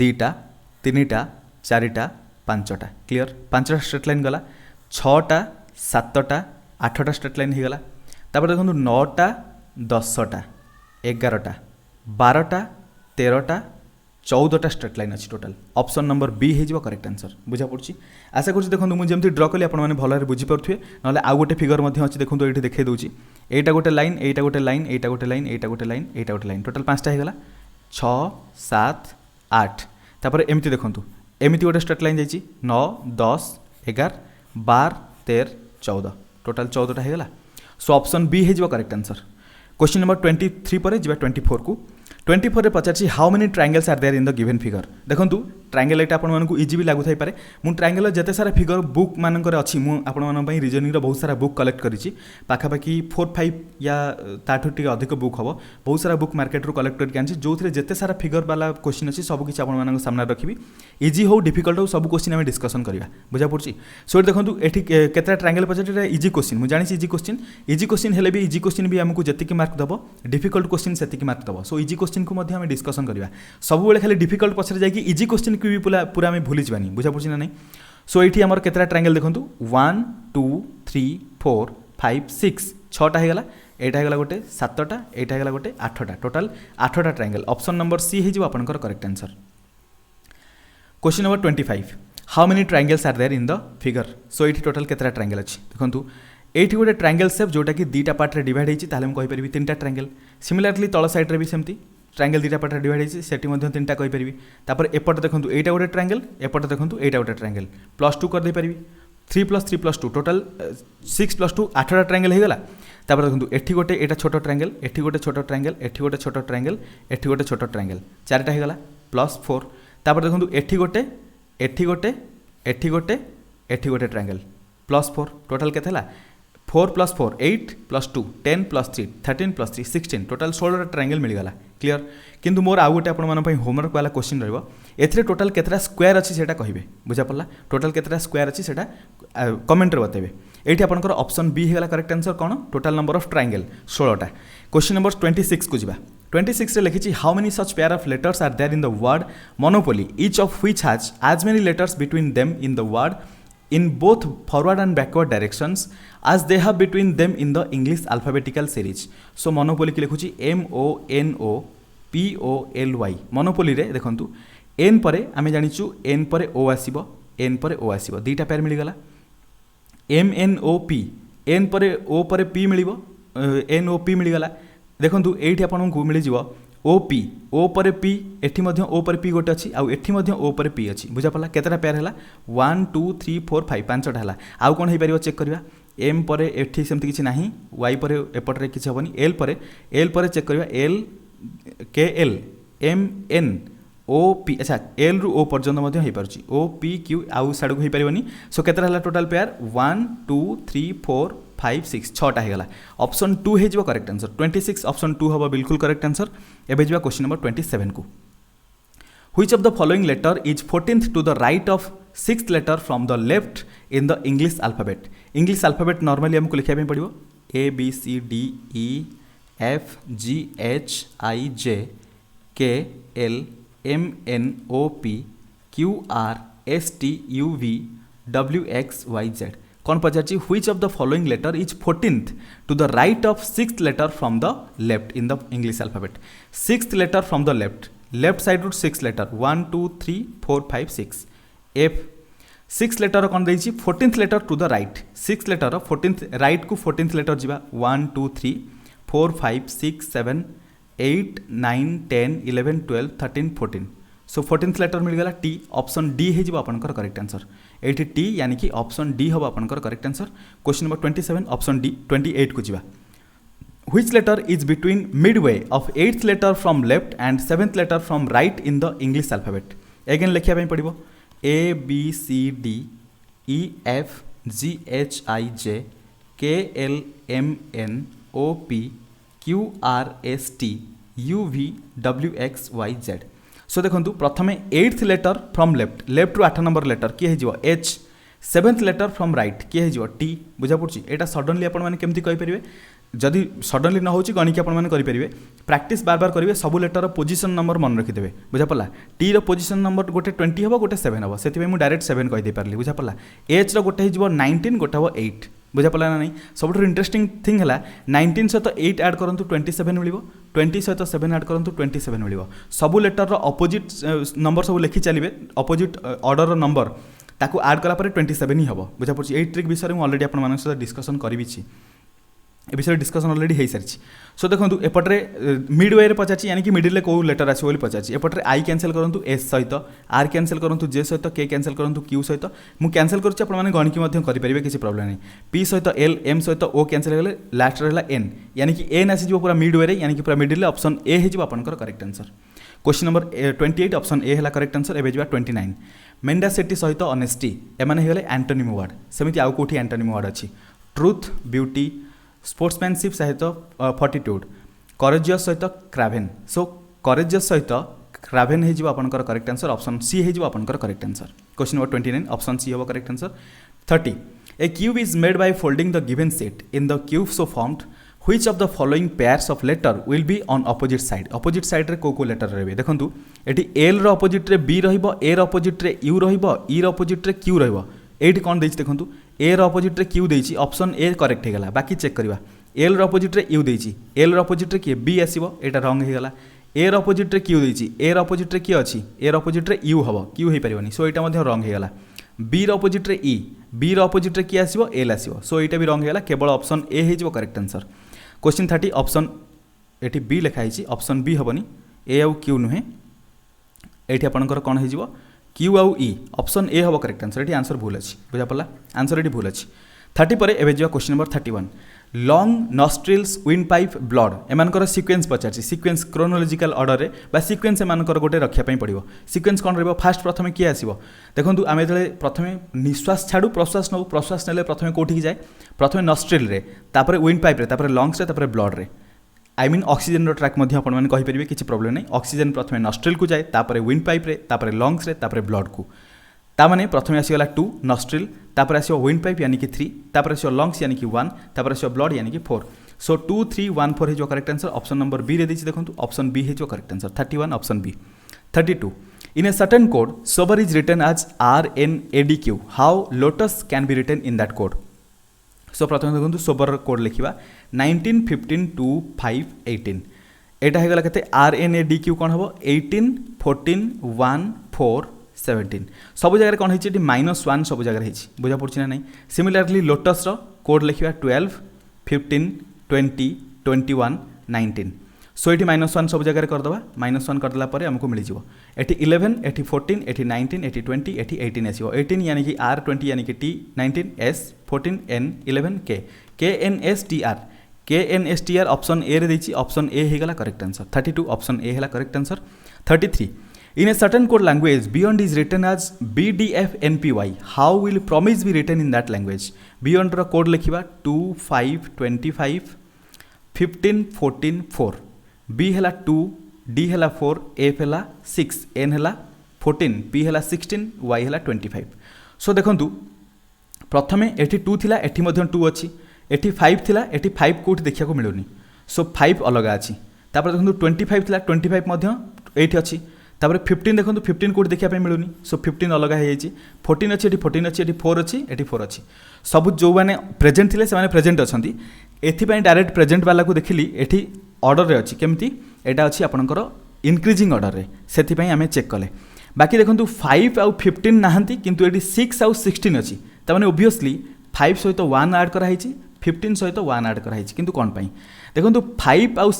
दीटा तीनटा चारिटा पांचटा क्लियर पांचटा स्ट्रेट लाइन गला छटा सातटा आठटा स्ट्रेट लाइन हेगला। तापर देखंतु 9टा 10टा 11टा 12टा 13टा 14टा स्ट्रेट लाइन अच्छी टोटाल ऑप्शन नंबर बी हो करेक्ट आंसर बुझा पड़ी। आशा करूँ देखो मुझे ड्र कली आपने भल बुझीपे ना आउ गोटे फिगर अच्छी देखो ये देखा दूसरी एटा गोटे लाइन एटा गोटे लाइन एटा गोटे लाइन एटा गोटे लाइन एटा गोटे लाइन टोटाल 5टा होगा 6 7 8 तापर एमती देखूँ एमती गोटे स्ट्रेट लाइन जाइए 9 10 11 12 13 14 टोटाल 14टा होगा। सो ऑप्शन बी हो करेक्ट आंसर। क्वेश्चन नंबर 23 पर जी 24 को 24 रे पचार how many triangles are there in the given figure. देखो ट्रायंगल एटा आपण मानकु इजी भी लागु थाई पारे मु ट्रायंगल जते सारा फिगर बुक मानकर अछि मु आपण मान पई रीजनिंग रो बहुत सारा बुक कलेक्ट करिछि पाखा पाखी 4-5 या ताठु टिके अधिक बुक हबो बहुत सारा बुक मार्केट रो कलेक्ट करके आनछि जोथरे जते सारा फिगर वाला क्वेश्चन अछि सब किछि आपण मानक सामने रखिबि इजी हो डिफिकल्ट हो सब क्वेश्चन हम डिस्कशन करिवा बुझा पड़छि। सो देखो एठी केतरा ट्रायंगल पचार इजी क्वेश्चन मु जानि इजी क्वेश्चन हेले भी इजी क्वेश्चन भी हमकु जति की मार्क दबो डिफिकल्ट क्वेश्चन सेति की मार्क दबो। सो इजी क्वेश्चन को मध्य हम डिस्कशन करिवा सब बेले खाली डिफिकल्ट पछरे जाई कि इजी क्वेश्चन की भी पूरा आम भूली जावानी बुझा पड़ी ना नहीं। सो ये आमर केतरा ट्रायंगल देखो 1 2 3 4 5 6 6टा होगा एटा होगा गोटे 7टा एटा होगा गोटे 8टा टोटाल 8टा ट्रायंगल ऑप्शन नंबर सी हो आपनकर correct answer. Question number 25 how many triangles are there in the figure. So ये टोटाल केतरा ट्रायंगल अच्छी देखो ये गोटे ट्रायंगल सेप जोटा कि दुईटा पार्ट रे डिवाइड होती है मुझे कहीपरि 3टा ट्रायंगल सिमिलारली तल साइड रे भी सेमती ट्रायंगल दुईटा पार्ट डिवाइड होती है 3टा कहीपरि तापर एपटे देखो यहाँ गोटे ट्रायंगल एपटे देखो यहाँ गोटे ट्रायंगल +2 करदे पारि 3 + 3 + 2 टोटाल 6 + 2 8टा ट्रायंगल होगा। तापर देखो एठी गोटे एटा छोट ट्रायंगल एठी गोटे छोट ट्रायंगल एठी गोटे छोट ट्रायंगल एठी गोटे छोट ट्रायंगल 4टा होगा +4 तापर देखो एठी गोटे एठी गोटे एठी गोटे एठी गोटे ट्रायंगल +4 टोटाल केते हला 4 + 4 8 + 2 10 + 3 13 + 3 16 टोटाल 16टा ट्रायंगल मिलगला क्लियर। किंतु मोर आउ गोटे आपण होमवर्क वाला क्वेश्चन रहिबो एथरे टोटाल केतरा स्क्वायर अछि सेटा कहिबे बुझा पड़ला टोटाल केतरा स्क्वायर अछि सेटा कमेंट रे बतेबे। एठी आपनकर ऑप्शन बी हेला करेक्ट आंसर कोन टोटाल नंबर ऑफ ट्रायंगल 16टा। क्वेश्चन नंबर 26 को जिबा 26 रे लिखिछि how many such pair of letters are there in the word monopoly each of which has as many letters between them in the word in both forward and backward directions as they have between them in the English alphabetical series. So monopoly की लिखुची MONOPOLY monopoly रे देखंतु n परे आमे जानिचु n परे o आसीबो n परे o आसीबो दीटा pair मिली गला MNOP n परे o परे p मिलिबो NOP मिली गला देखंतु एठी आपनकु मिली जिवो OP O पर P एठी मध्य O पर P गोटे अच्छी आउ एठी मध्य O पर P अच्छी बुझा पड़ा केतरा पेयर है 1 2 3 4 5 5टा है आउ कौन हो पार चेक करवा M पर एठी सेमती किसी ना Y पर एपटे किसी हेनी L पर चेक करवा L KL MN OP अच्छा L रु O पर्यंत मध्य हो पार OPQ आउ साड़ को हो पारनी। सो केतरा है टोटाल पेयर 1 2 3 4 5 6 6टा होगा ऑप्शन 2 हो करेक्ट आंसर 26 ऑप्शन 2 हम बिल्कुल करेक्ट आंसर। एबे जा क्वेश्चन नंबर 27 को which of the following letter is 14th to the right of 6th letter from the left in the English alphabet. English alphabet normally हमको लिखा पड़ो ABCDEFGHIJKLMNOPQRSTUVWXYZ कौन पचार which of the following letter is 14th to the right of 6th letter from the left in the English alphabet 6th letter from the left side रूट 6 letter 1 2 3 4 5 6 F 6 letter कौन देछि 14th letter to the right 6 letter 14th right को 14th letter जीवा 1 2 3 4 5 6 7 8 9 10 11 12 13 14 so 14th letter मिलगला T option D हो आपनकर correct answer एठी T यानी कि ऑप्शन डी हम आपनकर correct answer. Question number 27 option D 28 को जीवा which letter is between midway of 8th letter from left and 7th letter from right in the English alphabet again लिखा पड़ो ABCDEFGHIJKLMNOPQRSTUVWXYZ। सो देखो प्रथम 8th लेटर फ्रॉम लेफ्ट रु 8 number letter किए हो H seventh letter from right किए हो T बुझा पड़ी यहाँ सडनली आपमती कहींपर जदि सडनली न हो गणिकी आपंपरेंगे प्रैक्टिस बार बार करेंगे सबू लेटर पोजिशन नंबर मन रखिदे बुझा पड़ा टी पोजिशन नंबर गोटे 20 हम गोटे 7 हम से डायरेक्ट 7 कहीदे पारे बुझा पड़ा एच रोटे हो 19 गोटे हम 8 बुझा पड़ा ना नहीं सब इंटरेस्टिंग थिंग है 19 सहित 8 ऐड करूँ 27 मिल 20 सहित 7 ऐड करूँ 27 मिल सबू लेटर अपोजिट नंबर सब लिखि चलिए अपोजिट ऑर्डर नंबर ताकू ऐड कलापर 27 ही हम बुझा पड़ी यही ट्रिक विषय में ऑलरेडी आप सहित डिस्कसन करी ए विषय डिस्कसन ऑलरेडी हो सारी सो देखो एपटे मिड वे पचार यानी कि मिडिल कौ लेटर आसो पचार एपटे आई कैंसल करूँ एस सहित आर कैंसल करूँ जे सहित के कैंसल करूँ क्यू सहित मुझे कैंसल करुँच गणिकी करेंगे किसी प्रोब्लेम नहीं पी सहित एल एम सहित ओ कैंसल हो लास्ट रहा एन यानी कि एन आसीज पूरा मिड वे यानी कि पूरा मिडिल ऑप्शन ए हो आपंकर correct answer question number 28 option A है करेक्ट आंसर एवं 29 मेंडासिटी सहित ऑनेस्टी एमाने हेगले एंटोनिम वर्ड सेमती आउ कोठी एंटोनिम वर्ड अच्छी ट्रुथ ब्यूटी स्पोर्ट्समैनशिप सहित फर्टिट्यूड करेजियस सहित क्रावेन सो करेजियस सहित क्रावेन हो आपंकर करेक्ट आंसर ऑप्शन सी हो आपंकर correct answer question number 29 option C हो correct answer 30 a cube is made by folding the given set in the cube so formed which of the following pairs of letter will be on opposite side रे को letter रही देखो ये L रो opposite रे B रहिबो A रो opposite रे यू रहिबो ई रो अपोजिट रे क्यू रहिबो एठी कौन देछि देखो ए रो अपोजिट रे क्यू देछि ऑप्शन ए करेक्ट होगला बाकी चेक करवा एल रो अपोजिट रे यू देछि एल रो अपोजिट रे किए बी आसीबो एटा रॉन्ग होगला ए रो अपोजिट रे क्यू देछि ए रो अपोजिट रे किए अछि ए रो अपोजिट रे यू हबो क्यू होई परिबनी सो एटा मध्ये रॉन्ग होगला बी रो अपोजिट रे ई बी रो अपोजिट रे किए आसीबो एल आसीबो सो एटा भी रॉन्ग होगला केवल ऑप्शन ए हो करेक्ट आंसर क्वेश्चन 30 ऑप्शन एटी बी लिखाई ऑप्शन बी हेनी ए आउ क्यू नुहे ये आपंकर कौन हो क्यू आउ ई ऑप्शन ए हम करेक्ट आंसर ये आंसर भूल अच्छी बुझा पड़ा आंसर ये भूल अच्छी 30 पर एवं जा question number 31 lungs nostrils windpipe blood एमानकर सीक्वेंस पचार सीक्वेंस क्रोनोलॉजिकल ऑर्डर रे बा सीक्वेंस एमानकर गोटे रखापी पड़ो सीक्वेंस कौन रहा फास्ट प्रथम किए आसो देखो आम जो प्रथम निश्वास छाड़ू प्रश्वास नौ प्रश्वास ने प्रथम कौटी जाए प्रथम नॉस्ट्रिल रे तापर विंड पाइप रे तापर लंग्स रे तापर ब्लड रे आई मीन ऑक्सीजन ट्रैक आपरे किसी प्रोब्लेम नहीं ऑक्सीजन प्रथम नॉस्ट्रिल को जाए तापर विंड पाइप रे तापर लंग्स रे तापर ब्लड को तामाने प्रथम आसीगला 2 नॉस्ट्रिल तापर आसो विंड पाइप यानी कि 3 तापर आसो लंग्स यानी कि 1 तापर आसो ब्लड यानी कि 4 सो 2 3 1 4 हो correct answer option number B रे देखो ऑप्शन बी हो correct answer 31 option B 32 in a certain code sober is written as RNADQ how lotus can be written in that code so प्रथम देखो सोबर कोड लिखा 19 15 2 5 18 एटा होगला केते RNADQ कौन हम 18 14 1 4 17 सब जगह कौन होती -1 सब जगह बुझा पड़ी ना नहीं सिमिलरली लोटस कोड लिखा 12 15 20 21 19 सो ये -1 सब जगह करदे -1 करदेला आमको मिल जाव ये 11 ये 14 ये 19 ये 20 ये 18 आसो 18 यानी कि R20 यानी कि T 19 S 14 N 11 K KNSTR option A रे देछि ऑप्शन ए होगला करेक्ट आंसर 32 ऑप्शन ए है correct answer 33 in a certain code language beyond is written as BDFNPY how will promise be written in that language beyond रो code लिखा 2 5 25 15 14 4 B है 2 D है 4 F है 6 N है 14 P है 16 Y है 25 सो देखु प्रथम ये 2 थिला एठी मध्य 2 अच्छी एठी 5 थिला एठी 5 कोठी देखा मिलूनी सो 5 अलग अच्छी तापर देखो 25 थिला 25 मध्य एठी अच्छी तापर 15 देखो 15 कोठी देखा मिलूनी सो 15 अलग हो 14 अच्छी एठी 14 अच्छी एठी 4 अच्छी एठी 4 अच्छी सब जो मैंने प्रेजेंट थिले से माने प्रेजेंट अछंती एथिपाई डायरेक्ट प्रेजेंट वाला को देखिली एठी ऑर्डर रे अच्छी केमती एटा अच्छी आपनकर इंक्रीजिंग ऑर्डर रे सेथिपाई आमे चेक कले बाकी देखो 5 आउ 15 नाहंती किंतु एठी 6 आउ 16 अच्छी तामाने ओबियसली 5 सहित 1 ऐड करा हिची 15 सहित 1 ऐड करा हिची किंतु कोन पई देखो 5 आउ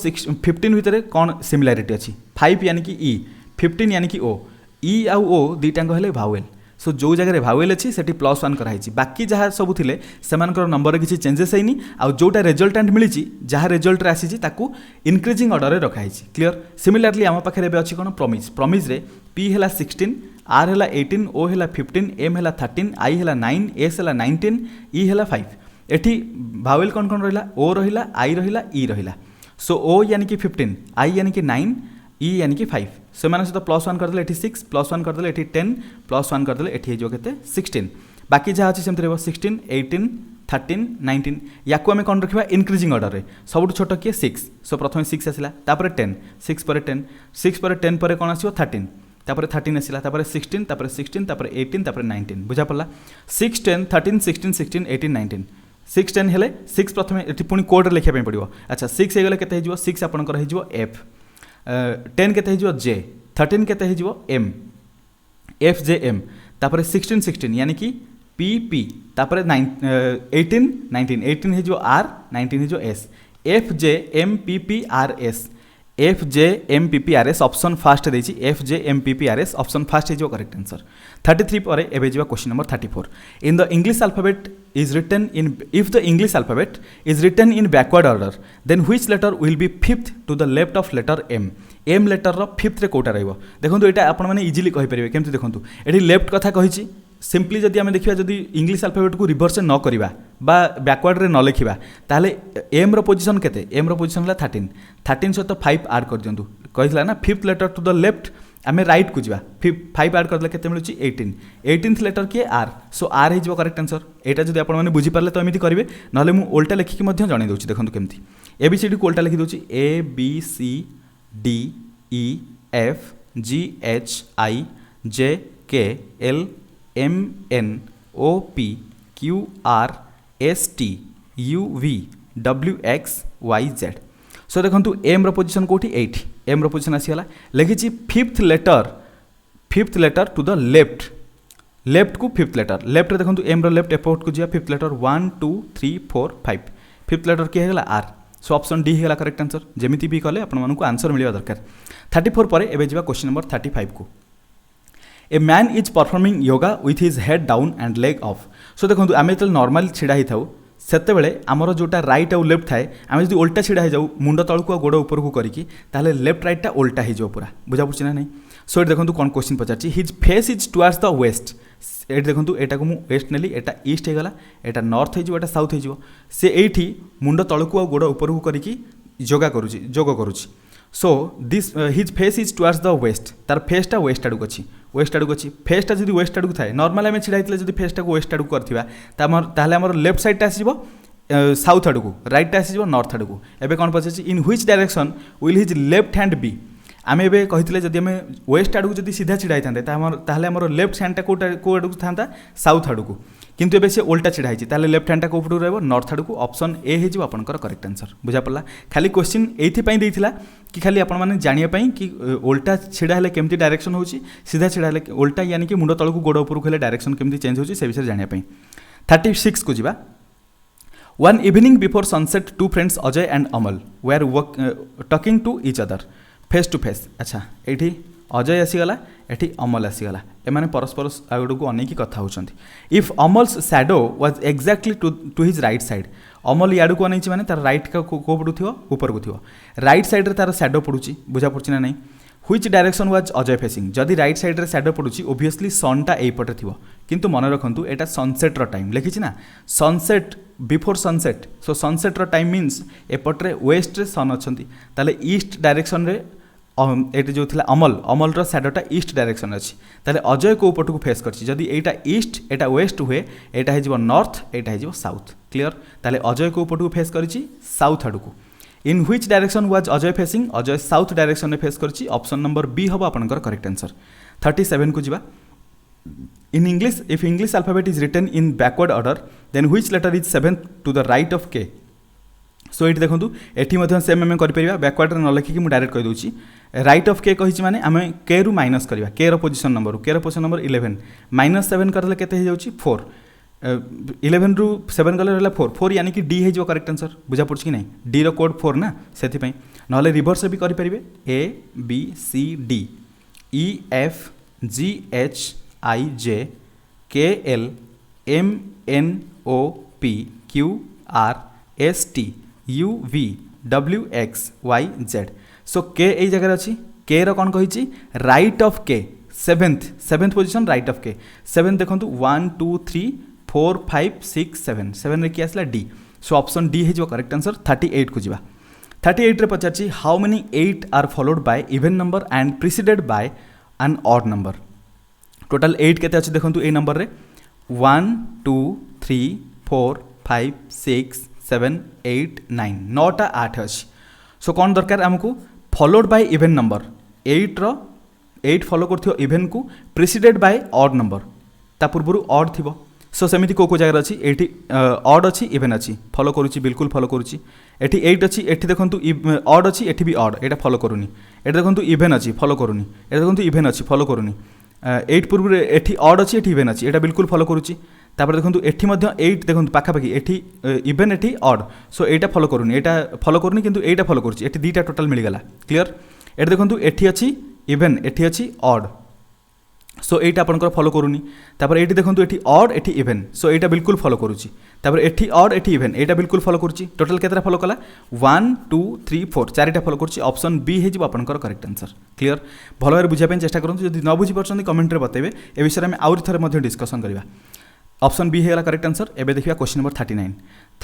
15 भितर कौन सिमिलारिटी अच्छी 5 यानी कि ई 15 यानी कि ओ ई आउ ओ दुईटाक हेले भावेल सो जो जगह भावेल अच्छी से +1 कराई बाकी जहाँ सब थे से नंबर किसी चेंजेस है आउ जोटा रिजल्टाट मिली जहाँ रिजल्ट आसी इनक्रीजिंग ऑर्डर में रखाई क्लीयर सिमिलरली आम पाखे अच्छी कौन प्रॉमिस प्रॉमिस रे पी है 16 आर है 18 ओ है 15 एम है 13 आई है 9 एस है 19 ई है 5 एटी भावेल कौन कौन रहा ओ रहा आई रहा ई रहा सो ओ यानी कि 15 आई यानी कि 9 ई यानी कि 5 से सहित +1 करदे 6 +1 करदे 10 +1 करदे ये 16 बाकी जहाँ अच्छी सेमती रहा 16 18 13 19 या आम कौन रखा इनक्रिजिंग अर्डर में सब छोट किए 6 सो प्रथम 6 आसला 10 6 पर 10 6 पर 10 पर कौन आसो 13 तापर 13 आसला 16 तापर 16 तापर 18 तापर 19 बुझा पड़ा 6 10 13 16 16 18 19 6 10 हेले 6 प्रथम ये पुणी कोड लिखापी पड़ो अच्छा 6 होगले के 6 आपंकर एफ 10 के जे 13 के एम एफ जे एम तापर 16 16 यानी कि पी पी तापर 18 19 18 हो आर 19 हो S F J M P P R S F J M P P R S option first देछि F J M P P R S option first हो correct answer 33 पर एबे जीवा question number 34 in the English alphabet is written in if the English alphabet is written in backward order then which letter will be fifth to the left of letter M M letter row fifth रे कोटा रहइबो देखंतु एटा आपण माने easily कहि परिबे केमति देखंतु एठी left कथा कहिछि simply जदि आम देखा जदि इंग्लिश अल्फाबेट को रिवर्स न करवा बैकवर्ड रे न लिखा ताले एम रो पोजीशन केते एम रो पोजीशन है 13 13 सहित 5 आड कर दिंतु कही ना fifth letter to the left आम रईट को जा 5 आड करदे केते मिलुची 18 18th लेटर किए आर सो आर हो करेक्ट आंसर एटा जदि आपण माने बुझी पारले तो एमिति करिवे नले मु उल्टा लिखिकी मध्य जणाई दउची देखंतु केमति एबीसीडी को उल्टा लिखि दउची A B C D E F G H I J K L M N O P Q R S T U V W X Y Z so देखो एम रो पोजीशन कोठी 8 एम रो position आसीगला लिखी fifth letter to the left को fifth letter left रे देखो M row left एपोर्ट को जा fifth letter 1 2 3 4 5 fifth letter किए होगा आर सो ऑप्शन डी होगा करेक्ट आंसर जमीती भी कले आपण मानकु आंसर मिलवा दरकार 34 पर एबे जीवा क्वेश्चन नंबर 35 को a man is performing yoga with his head down and leg off so देखो आम जो नॉर्मली छिड़ा ही था सेतेबेले आमर जोटा राइट आउ लेफ्ट थाए आम जो उल्टा छिड़ा हो जाऊ मुंड तलक गोड़ ऊपर को करके ताहले लेफ्ट राइटा उल्टा हो पूरा बुझा पड़ी ना नहीं सो ये देखो कौन क्वेश्चन पचार his face is towards the west ये देखो एटा को मु वेस्ट नेली एटा ईस्ट होगला एटा नॉर्थ हो एटा साउथ हो से एठी मुंड तलक गोड़ ऊपर को करके योगा करुची जोग करुची so this his face is towards the west तार फेसटा वेस्ट आड़क अच्छी वेस्ट आड़क अच्छी फेसटा जब वेस्ट आड़क थाए नॉर्मल आम छिड़ा जब फेसटा को वेस्ट आड़क कर लेफ्ट साइड आसो साउथ आड़क राइट आसो नॉर्थ आड़क एबे कौन पचार in which direction will his left hand be आम ए कही जब आम वेस्ट आड़क जब सीधा छिड़ा होता लेफ्ट हैंडटा कौ आड़क था साउथ आड़क किंतु एबे से उल्टा छिड़ा है लेफ्ट हैंडटा कौ पटू रहा नॉर्थ आड़क ऑप्शन ए हो आपंकर करेक्ट आंसर बुझा पड़ा खाली क्वेश्चन एइथिपाई देइथिला कि खाली आपण माने जानिया पई कि उल्टा छिड़ा हेले केमती डायरेक्शन होची सीधा छिड़ा हेले उल्टा यानी कि मुंड तळकु गोड़ ऊपर को हेले डायरेक्शन केमती चेंज होची से विषय जानिया पई 36 को जिबा one evening before sunset two friends Ajay and Amal were talking to each other face to face अच्छा एठी अजय आसीगला एठी अमल आसीगला एमाने परस्पर आगड़ को अनेक कथा होचंती if Amal's shadow was exactly to his right side Amal याड़ को अनेक माने तार राइट का को पड़ू ऊपर को थो राइट साइड रे तार शैडो पड़ुची बुझा पड़ुची ना नहीं which direction was Ajay facing जदि राइट साइड रे शैडो पड़ुची ओबियसली सनटा एई पटे थिवो किंतु मन रखंतु एटा सनसेट रो टाइम लिखिछि ना सनसेट बिफोर सनसेट सो सनसेट रो टाइम मीन्स एपट्रे वेस्ट रे सन अछंती ताले ईस्ट डायरेक्शन रे ये जो थी अमल शैडोटा ईस्ट डायरेक्शन अच्छी ताले अजय को पट को फेस करछि जदि एटा ईस्ट एटा वेस्ट हुए एटा हो नॉर्थ एटा हो साउथ क्लियर ताले अजय को पट को फेस करछि साउथ आड़ को in which direction was Ajay facing Ajay south direction में फेस करछि ऑप्शन नंबर बी हम आपनकर करेक्ट आंसर 37 को जिबा in English if English alphabet is written in backward order then which letter is 7th to the right of K so ये देखो ये same आम कर बैकवर्ड न लिखिकी मुझे डायरेक्ट कहीदे राइट ऑफ के कही माने आम के रु माइनस करवा के पोजिशन नंबर 11 -7 करले केते हो जाउची 4 11 रु 7 गले रहला 4 यानी कि डी हो करेक्ट आंसर बुझा पड़छ कि नहीं डी रो कोड 4 ना से ना रिवर्स भी करें A B C D E F G H I J K L M N O P Q R S T U V W X Y Z so K यही जगह अच्छी K रन कही right of K seventh position right of K 7 देखो 1 2 3 4 5 6 7 7 रे किए आसला D so option D हो करेक्ट आंसर 38 को जिबा 38 रे पचार how many 8 are followed by even number and preceded by an odd number total 8 केते अछि देखंतु ए नंबर रे 1 2 3 4 5 6 7 8 9 9टा 8 अच्छी सो कौन दरकार आमको followed by even number 8 follow कर इवेन को प्रिसीडेड बाय ऑड नंबर ता पूर्व ऑड थी सो सेमती को जगह अच्छी ये ऑड अच्छी इवेन अच्छी फॉलो करुच्ची बिल्कुल फॉलो करुच्ची एटी 8 अच्छी एटी देखो ऑड अच्छी एटी भी ऑड एटा फॉलो करूनी एटा देखो इवेन अच्छी फॉलो करूनी एटा देखो इवेन अच्छी फॉलो करूनी 8 पूर्व एटी ऑड अच्छी एटी इवेन अच्छी एटा बिल्कुल फॉलो करुच्ची तापर देखो एटी 8 देखो पाखापाखि एटी इवेन एटी ऑड सो एटा फॉलो करूनी एटा फॉलो करूनी किंतु एटा फॉलो करुच्ची एटी दुईटा टोटाल मिलगला क्लियर एटा देखो एटी अच्छी इवेन एटी अच्छी ऑड सो एटा आपनकर फॉलो करूनी तापर एटी देखो एटी ऑड एटी इवेन सो एटा बिल्कुल फॉलो करुच्ची तापर एटी ऑड एटी इवेन एटा बिल्कुल फॉलो करुच्ची टोटल केतरा फॉलो कला 1 2 3 4 चारिटा फॉलो करुच्ची ऑप्शन बी हे जिवो आपनकर करेक्ट आंसर क्लियर भलो भाबे बुझिया पे चेष्टा करंतु जदि न बुझि परछन कमेंट रे बतेबे ए विषय रे हम आउर थरे मध्ये डिस्कशन करबा ऑप्शन बी हेला करेक्ट आंसर एबे देखिया क्वेश्चन नंबर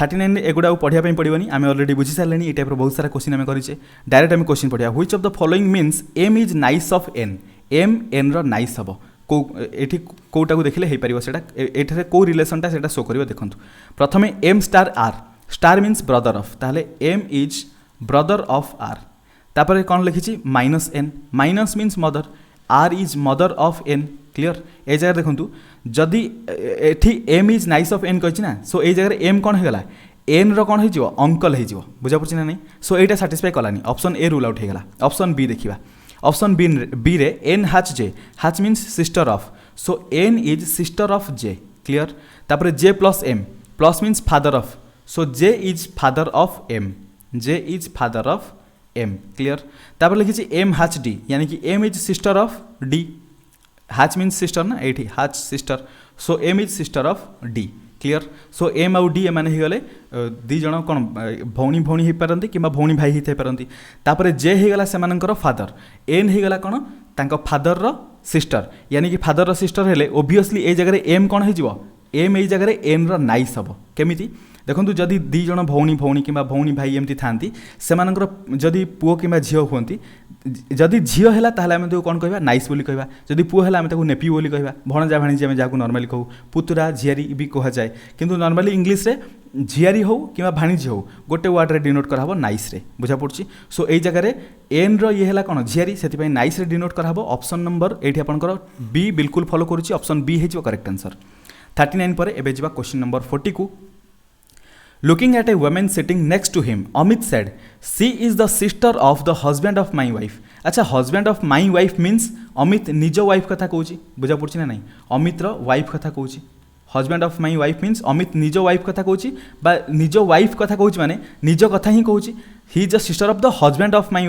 39 एगुड़ा पढ़िया पड़ोनी आम अलरेडी बुझी सारे ये टाइप बहुत सारा क्वेश्चन आम करें डायरेक्ट आम क्वेश्चन पढ़िया which of the following means M is niece of N M N रो नाइस हम ये कौटा को देखिले हो पार कौ रिलेसनटा से शो कर देखूँ प्रथम M star R star means brother of ताहले M is brother of R तापर कौन लिखी minus N minus means mother R is mother of N clear ए जगह देखूँ जदि एठी M is niece of N कही ना सो ये जगह एम कौन होगा एन रो कौन हो अंकल हो बुझा पड़ी ना नहीं सो यहाँ साटिस्फाई कलानी ऑप्शन ए रूल आउट होगा ऑप्शन बी देखा ऑप्शन बी रे N hash J hash means sister of so N is sister of J clear तापर J plus means father of so J is father of M J is father of M clear तापर लिखी M hash D यानी कि M is sister of D hash means sister ना ये hash sister so M is sister of D clear so M आउ D M गले दी जन कौन भौणी भौणी हो पारती कि भौणी भाई हो पारती तापर जे होगला से फादर एन होगला कौन तांको फादर रो सिस्टर यानी कि फादर रो सिस्टर हेले ओबियसली ए जगह एम कौन हो एम ए जगह एन रो नाइस हम केमिति देखो जदि दी जन भौणी भौणी कि भौणी भाई एमती था से जदि पुओ कि झील हुंती जदि झील है ताहले आम कौन कह नाइस बोली कहवा जदि पुओ है आम नेपी बोली कहवा भणजा भाणीजी आम जहाँ नॉर्मली कहू पुतुरा झियारी भी कहुए किंतु नॉर्मली इंग्लिश रे झियारी हो कि भाणीजी हो गोटे वर्ड रे डिनोट कराहब नाइस रे बुझा पड़ी सो यही जगह एन रो ये है कौन झियारी से नाइस रे डिनोट कराहब ऑप्शन नंबर ये आपंकर बी बिल्कुल फॉलो करुच्ची ऑप्शन बी हो करेक्ट आंसर 39 पर एबे जिबा क्वेश्चन नंबर 40 को Looking at a woman sitting next to him, Amit said, "She is the sister of the husband of my wife." अच्छा husband of my wife means Amit निज wife कथा कहूँ बुझा पड़ी ना नहीं अमित रो वाइफ कथा कहूँ husband of my wife means Amit निज वाइफ कथा कहूँ निज वाइफ कथा कहूँ माने निज कथा ही कहूँ he is the sister of the husband of my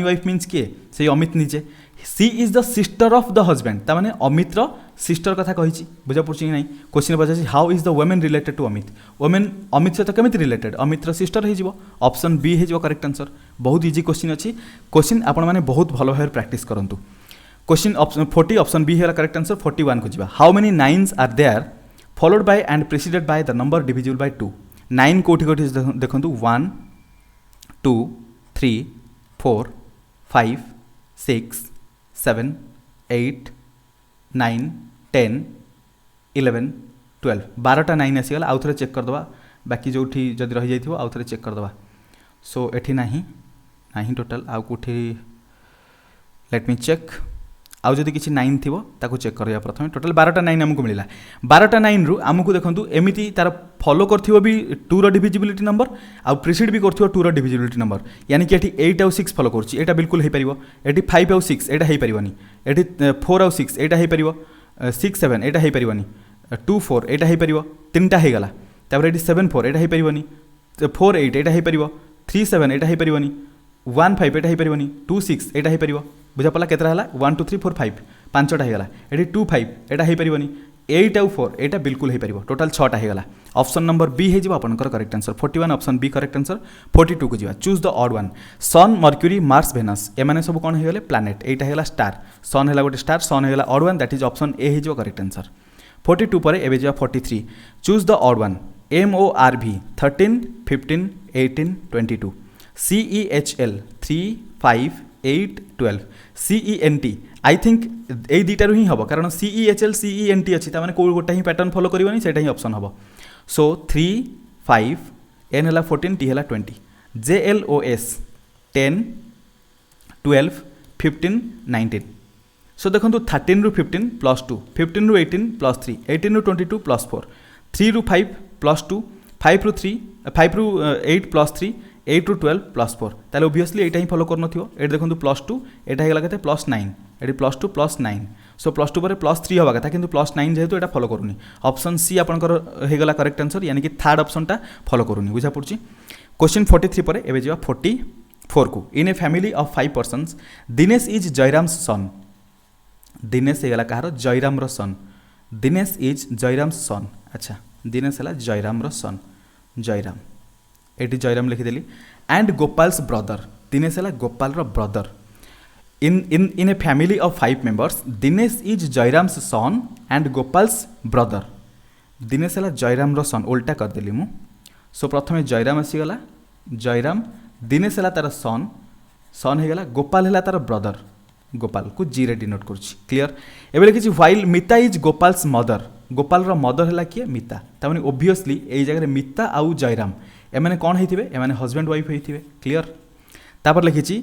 wife means किए से अमित निजे she is the sister of the husband ताने अमित रो सिस्टर कथा कही बुझा पड़ी कि नहीं क्वेश्चन पचार how is the women related to Amit women Amit सहित केमी रिलेटेड अमित रो सिस्टर हो ऑप्शन बी हो करेक्ट आंसर बहुत इजी क्वेश्चन अच्छी क्वेश्चन आपण मैंने बहुत भल भाव प्रैक्टिस करंतु क्वेश्चन 40 ऑप्शन बी है करेक्ट आंसर 41 को जीवा how many nines are there followed by and preceded by the number divisible by 2 9 कोठी कोठी देखंतु 1 2 3 4 5 6 7 8 9 10 11 12 12टा 9 आसीगला आउ थे चेक करदे बाकी जो जदि रही जाइथिबो आउ थे चेक करदे सो एठी नाही टोटल आउ कोठी लेट मी चेक आउ जदि किसी 9 थी ताको चेक करिया प्रथम टोटल 12टा 9 आमको मिला 12टा 9 रु आमको देखंतु एमिति तार फॉलो करथिबो भी 2 रो डिविजिबिलिटी नंबर आउ प्रिसीड भी करथिबो 2 रो डिविजिबिलिटी नंबर यानी कि एठी 8 आउ 6 फॉलो करछि एटा बिल्कुल हे परिबो एठी 5 आउ 6 एटा हे परिबोनी एठी 4 आउ 6 एटा हे परिबो 6 7 एटा हे परिबोनी 2 4 एटा हे परिबो तीनटा हे गला तापर एठी 7 4 एटा हे परिबोनी 4 8 एटा हे परिबो 3 7 एटा हे परिबोनी 1 5 एटा हे परिबोनी 2 6 एटा हे परिबो बुझा पड़ा केतरा हला 1 2 3 4 5 पांचटा हेगला एटी 2 5 एटा हे परिबोनी 8 आउ 4 एटा बिल्कुल हे परिबो टोटल 6टा हेगला ऑप्शन नंबर बी हे जिवो आपनकर correct answer 41 option B correct answer 42 को जिवा choose the odd one sun Mercury Mars Venus ए माने सब कोन हेगले प्लैनेट एटा हेगला स्टार सन हेला गोटे स्टार सन हेगला odd one that is option A हे जिवो करेक्ट आंसर 42 पर एबे जिवा 43 choose the odd one M O R भी 13 15 18 22 CEHL 3 5 8 12 CENT आई थिंक यही दुईटार ही हम कारण CEHL CENT अच्छी मैंने कौ गोटा ही पैटर्न फॉलो करनी से ऑप्शन हम सो 3 5 N है 14 T है 20 JLOS 10 12 15 19 सो देखो 13 ରୁ 15 प्लस 2 15 ରୁ 18 प्लस 3 18 ରୁ 22 प्लस 4 3 ରୁ 5 प्लस 2 5 ରୁ 3 5 ରୁ 8 प्लस 3 8 ରୁ 12 प्लस 4 ताले ओबियसली एटा ही फॉलो करन थियो एट देखो प्लस 2 एटा हेगला केते plus 9 eighty plus 2 plus 9 so plus 2 पर प्लस 3 हवा कथा किंतु प्लस 9 जेहेतु एटा फॉलो करूनी ऑप्शन सी आपनकर हेगला करेक्ट आंसर यानी कि थर्ड ऑप्शन टा फॉलो करूनी बुझा पड़ची क्वेश्चन 43 पर एबे जेवा 44 को in a family of 5 persons Dinesh is Jayram's son Dinesh हेगला कहार जयराम रो son Dinesh is Jayram's son अच्छा दिनेश है जयराम रो सन जयराम एटी जयराम लिखिदेली एंड गोपाल्स ब्रदर दिनेश है गोपाल रो brother in a family of 5 members Dinesh is Jayram's son and Gopal's brother Dinesh है जयराम रो सन उल्टा करदेली मु सो प्रथम जयराम आसीगला जयराम दिनेश है तार सन सन होगला गोपाल है तार ब्रदर गोपाल को जी रे डिनोट करुच्ची क्लीयर एवं लिखी while Mita is Gopal's mother Gopal रो मदर है किए मिता तमें ओबियसली यही जगह मिता आउ जयराम एमाने कौन होइथिबे एमाने हस्बैंड वाइफ होइथिबे क्लीयर तापर लिखी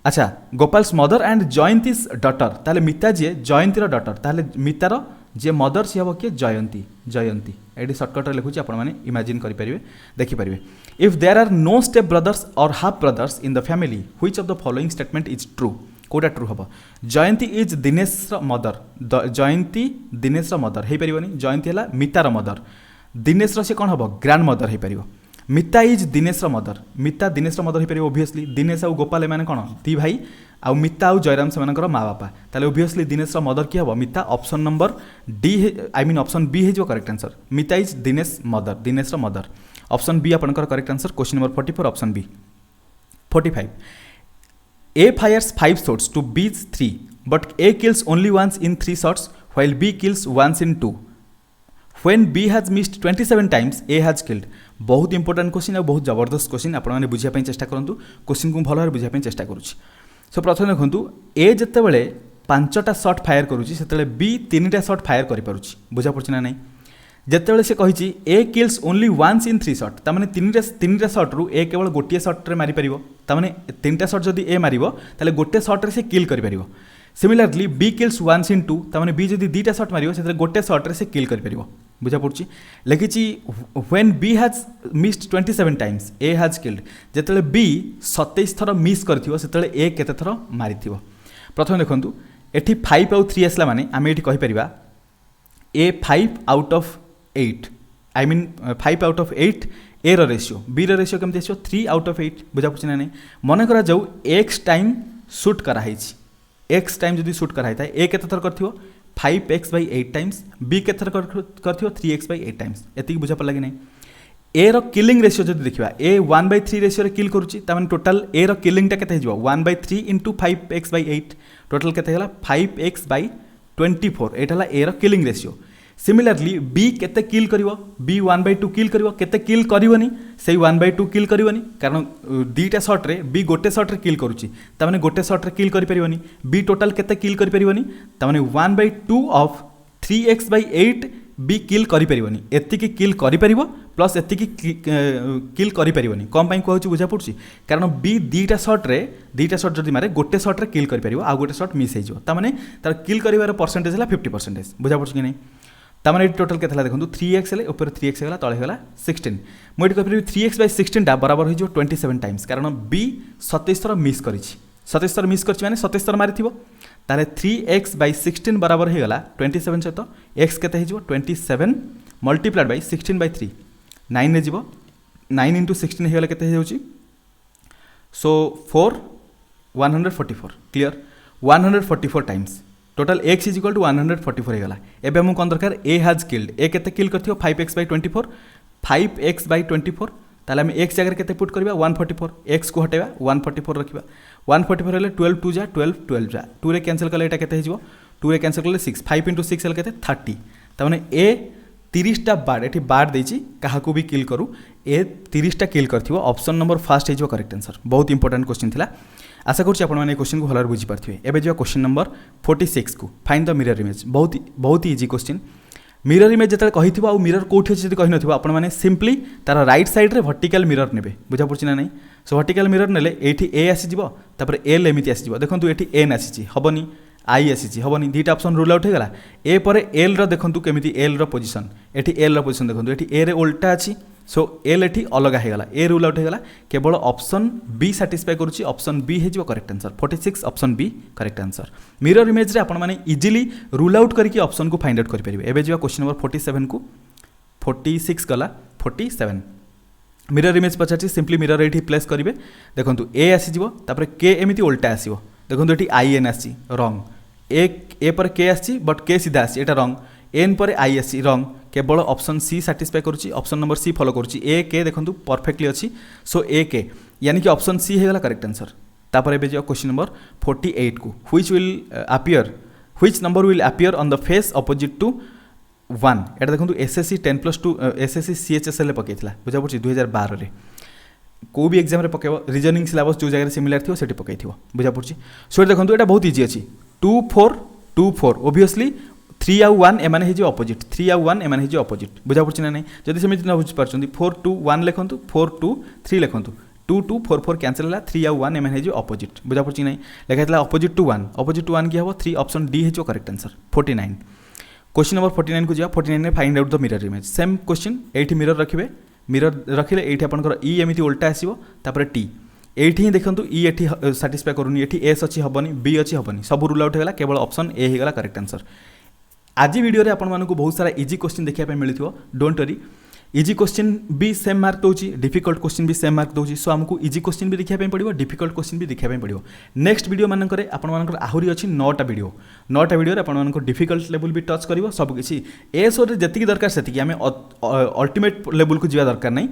अच्छा गोपाल्स मदर एंड जयंतीस डटर ताले मिता जी जयंतीर डटर ताले मितार जे मदर सी हम किए जयंती जयंती ये सर्टकट लिखुची आपण मैंने इमेजिन करेंगे देखिपारे if there are no step brothers और half brothers in the family which of the following statement is true कोटा ट्रू हम Jayanti is Dinesh mother Jayanti Dinesh mother हो पार जयंती है मितार मदर दिनेश सी कौन हम ग्रांड मदर हो पार मिता इज दिनेश मदर मिता दिनेश मदर हो पार ओबियसली दिनेश आउ गोपाल एम कौन दी भाई आउ मिता आउ जयराम से माँ बापा ताले ओबियसली दिनेश मदर किए हम Mita option number D I mean option B हो correct answer Mita is Dinesh mother option B आपंकर correct answer question number 44 option B 45 A fires 5 shots to B's 3 but A kills only once in 3 shots while B kills once in 2 when B has missed 27 times A has killed बहुत important question और बहुत जबरदस्त question आपने बुझापी चेष्टा करूँ question को भल भाव बुझापी चेष्टा करुँच सो प्रथम देखूँ ए जिते 5टा शॉट फायर करुँच से बी 3टा शॉट फायर कर बुझा पड़ी ना नहीं जिते से कही A kills only once in 3 shot तमें 3टा शॉट्रु ए केवल गोटे शॉट्रे मारिपर तमें 3टा शॉट जदि ए मार ताले गोटे शॉट्रे से किल कर similarly B kills once in 2 तमें बी जदि 2टा शॉट मार से गोटे शॉट्रे से किल कर बुझा पड़ी लिखी when B has missed 27 times A has killed जिते बी 27 थर मिस कर ए केते थर मारी प्रथम देखूँ ये 5 आउ 3 आसला माने आम ये कहीपर A 5 out of 8 I mean 5 out of 8 A ratio B ratio केमती आसो 3 आउट ऑफ 8 बुझा पड़ी ना नहीं मन करा जाऊ एक्स टाइम सुट कराई एक्स टाइम जब सुट कराई था ए केते थर कर 5x/8 टाइम्स बी के थर कर 3x/8 टाइम्स एति बुझा पड़ा कि नहीं ए रो किलिंग रेशियो जब देखा ए 1/3 रेशियो किल करुच्ची टोटाल ए रो किलिंग टा केते 1/3 इंटू 5x/8 टोटाल केते 5x/24 एटा ए रो किलिंग रेशियो सिमिलरली बी केते किल करिवो बी 1/2 किल करिवो केते किल करिवोनी से 1/2 किल करिवोनी कारण 2टा शॉट रे बी गोटे शॉट रे किल करुच्ची तमाने गोटे शॉट रे किल करि परिवोनी बी टोटाल केते किल करि परिवोनी तमाने 1/2 ऑफ 3x/8 बी किल करि परिवोनी एतिकी किल करि परिवो प्लस एतिकी किल करि परिवोनी कम पई कहूची बुझा पड़ची कारण बी 2टा शॉट जदि मारे गोटे शॉट रे किल करि परिवो आ गोटे शॉट मिस हे जो तमाने तार किल करिवार परसेंटेज हला 50% बुझा पड़ची कि नहीं तमाने टोटल के देखो 3x है ऊपर 3x है तले है 16 मुझे कही 3x/16 बराबर हो 27 टाइम्स कारण बी 27 थर मिस कर 27 थर मिस कर 27 थर मारी ताले 3x/16 बराबर हो गला 27 सहित x के 27 मल्टीप्लाइड बाय 16/3 9 रे जीवो 9 इंटू 16 हो गला के so 4 144 clear 144 times total x is equal to 144 होगा एवं मुझे कौन दरकार ए हैज किल्ड ए केते किल कर 5x/24 5x/24 ताले हम x जगह केते पुट करबा 144 x को हटेबा 144 रखिबा 144 हेले 12 2 जा 12 12 जा 2 रे कैंसिल कले एटा केते हिजबो 2 रे कैंसिल कले 6 5 * 6 हेले केते 30 ताने ए 30 टा बार एठी बार देछि काहाकू भी किल करू ए 30 टा किल करथिबो ऑप्शन नंबर फर्स्ट हिजबो करेक्ट आंसर बहुत इंपोर्टेंट क्वेश्चन थिला आशा करुँच आपने क्वेश्चन को भलर बुझीपारे। एवं जो क्वेश्चन नंबर 46 को फाइंड द मिरर इमेज, बहुत इजी क्वेश्चन। मिरर इमेज जो कही आउ मिरर कौटी अच्छे कही न आपने सिंपली तार राइट साइड रे वर्टिकल मिरर ने बुझा पड़ी ना नहीं। सो वर्टिकल मिरर नेले ये ए आसीज एल एमती आसीज देखो ये एन आसी हेनी आई आसी हेनी दुईटा ऑप्शन रूल आउट होगा। ए पर एल देखु केमी एल रोजिशन ये एल रोजिशन देखो ये ए रे उल्टा अच्छी। सो एल ये अलग होगा ए रूल आउट होगा केवल ऑप्शन बी सैटिस्फाई करुच्ची ऑप्शन बी हो correct answer 46 option B correct answer. Mirror image रे आपण माने इजीली रूल आउट करके ऑप्शन को फाइंड आउट कर परिबे। एबे जो क्वेश्चन नंबर 47 को 46 गला 47 मिरर इमेज पचार सिंपली मिरर ये प्लेस करेंगे देखो ए आसीज के एमती उल्टा आसो देखो ये आई एन आसी रंग ए पर के आसी बट के सीधा आसी एटा रंग एन पर आई आसी रंग केवल ऑप्शन सी सैटिस्फाई करुच्ची ऑप्शन नंबर सी फॉलो करुच्ची ए के देखो परफेक्टली अच्छी। सो ए के यानी कि ऑप्शन सी होगा करेक्ट आंसर। तापर एबे जो क्वेश्चन नंबर 48 को which number will appear on the face opposite to 1 एटा देखो एसएससी 10+2 एसएससी सीएचएसएल पकई बुझा पड़ी 2012 रे को भी एग्जाम रे पकेबो रीजनिंग सिलेबस जो जगह सिमिलर थी सेठी पकई बुझा पड़ी। सो देखो ये बहुत इजी अच्छी 2 4 2 4 ओबियसली 3 आउ 1 एमाने हो अपोजिट 3 आउ 1 एमाने हो अपोजिट बुझा पड़ी ना नहीं। जब सेमती न बुझीपार 4 2 1 लिखु 4 2 3 लिखु 2 2 4 4 कैंसल है 3 आउ 1 एमाने हो अपोजिट बुझा पड़ी ना लिखा अपोजिट टू 1 किए हम 3 ऑप्शन डी हो करेक्ट आंसर 49। क्वेश्चन नंबर 49 को जा 49 में find out the mirror image same question ये मिरर रखिए मिरर रखिले ये आपंकर ई एमती उल्टा आसो टी ये ही देखो ई ये साटिस्फाई करूनी ये एस अच्छी हेनी बी अच्छी हेनी सब रूल आउट होगा केवल ऑप्शन ए होगा करेक्ट आंसर। आज वीडियो रे आपण मानकु बहुत सारा इजी क्वेश्चन देखिया मिलथिबो डोंट वरी इजी क्वेश्चन भी सेम मार्क दोची डिफिकल्ट क्वेश्चन भी सेम मार्क दोची। सो हमको इजी क्वेश्चन भी देखिया पड़ो डिफिकल्ट क्वेश्चन भी देखिया पड़ो। नेक्स्ट वीडियो मानकरे आपण मानकर आहुरी अच्छी 9टा वीडियो आपण मानक डिफिकल्ट लेवल भी टच करिवो सब किछि एसओ रे जतिकी दरकार सेतिकी आमे अल्टीमेट लेवल को जिवा दरकार नै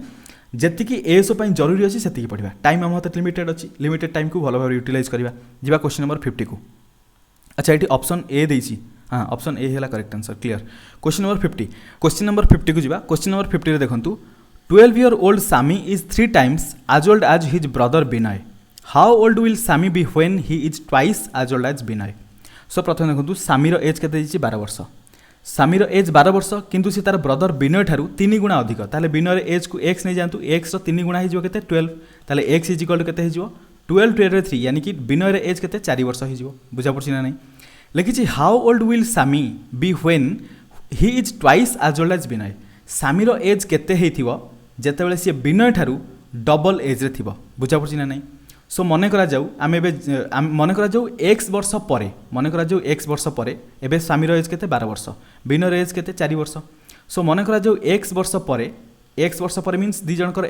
जतिकी एसओ पई जरूरी अछि सेतिकी पढिबा। टाइम हम हाथ लिमिटेड अछि लिमिटेड टाइम को भलो भाबे यूटिलाइज करिबा। जिबा क्वेश्चन नंबर 50 को अच्छा एटी ऑप्शन ए देछि हाँ ऑप्शन ए है correct answer clear. Question number 50 को जीवा। क्वेश्चन नंबर 50 रे देखंतु 12 year old Sami is 3 times as old as his brother Binoy. How old will Sami be when he is twice as old as Binoy? सो प्रथम देखंतु Sameer age केते दिछि 12 वर्ष। Sameer as 12 वर्ष किंतु से तार ब्रदर बिनय ठारू 3 गुणा अधिक ताले बिनय एज को x नै जानतु x रो 3 गुणा हिजो केते 12 ताले x इज इक्वल टू केते हिजो 12 12 रे 3 यानी कि बिनय एज केते 4 वर्ष हिजो बुझा पड़छि ना नै। लिखी how old will Sami be when he is twice as old as Binay सामीर एज केते हेथिबो जेतेबेले सी बिनय ठारू डबल एज रे थिबो बुझा पड़छि ना नै। सो मन करा जाऊ आमे मन करा जाऊ x वर्ष परे मन करा जाऊ x वर्ष परे एबे सामीर एज केते 12 वर्ष बिनय एज केते 4 वर्ष। सो मन करा जाऊ x वर्ष परे means the Jankar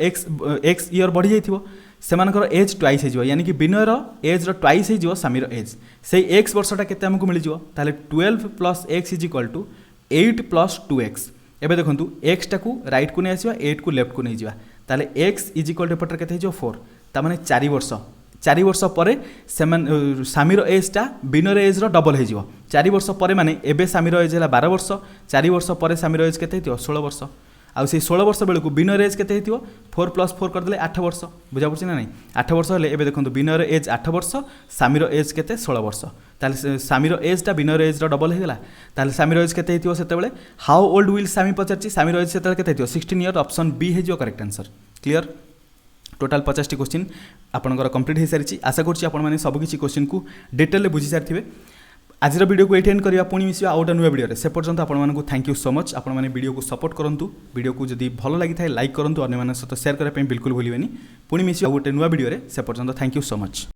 x year बढ़ी जाइथिबो सेमानकर एज ट्वाइस हो यानी कि बिनयर एज ट्वाइस हो सामीर एज से एक्स वर्षटा केते हमको मिल जाव ताले 12 + x is equal to 8 + 2x। एबे देखंतु x टा को राइट को नै आसीबा 8 को लेफ्ट को नै जिबा ताले x इज इक्वल टू पटर केते हो 4 ता माने 4 वर्ष परे सेमान सामीर एज टा बिनयर एज रो डबल हो जिवो 4 वर्ष परे माने एबे सामीर एज हला 12 वर्ष 4 वर्ष परे सामीर एज केते हितो 16 वर्ष आउ से 16 वर्ष बेलू बिनयर एज केते हितो 4 + 4 करदेले 8 वर्ष बुझा पड़छि ना नै। 8 वर्ष हेले एबे देखंतु बिनयर एज 8 वर्ष सामीर एज केते 16 वर्ष ताले सामीर एज टा बिनयर एज रो डबल हेगला ताले सामीर एज केते हितो सेते बेले हाउ ओल्ड विल सामी पचारछि सामीर एज सेते केते हितो 16 ईयर ऑप्शन बी हे जो करेक्ट आंसर क्लियर। टोटाल 50 टी क्वेश्चन आपनकर कंप्लीट हे सारिछि आशा करछि आपन माने सब किछि क्वेश्चन को डिटेल बुझी सारथिबे। आज वीडियो को एंड करवा पुणी मिसिया आउट नुआ वीडियो से पर्यंत आपको थैंक यू सो मच आपण मैंने वीडियो को सपोर्ट करूँ वीडियो को जदि भल लगी था लाइक करूँ अन्य सहित शेयर करने बिल्कुल भूलें पुणी मिसिया गोटे नुआ वीडियो से पर्यंत थैंक यू सो मच।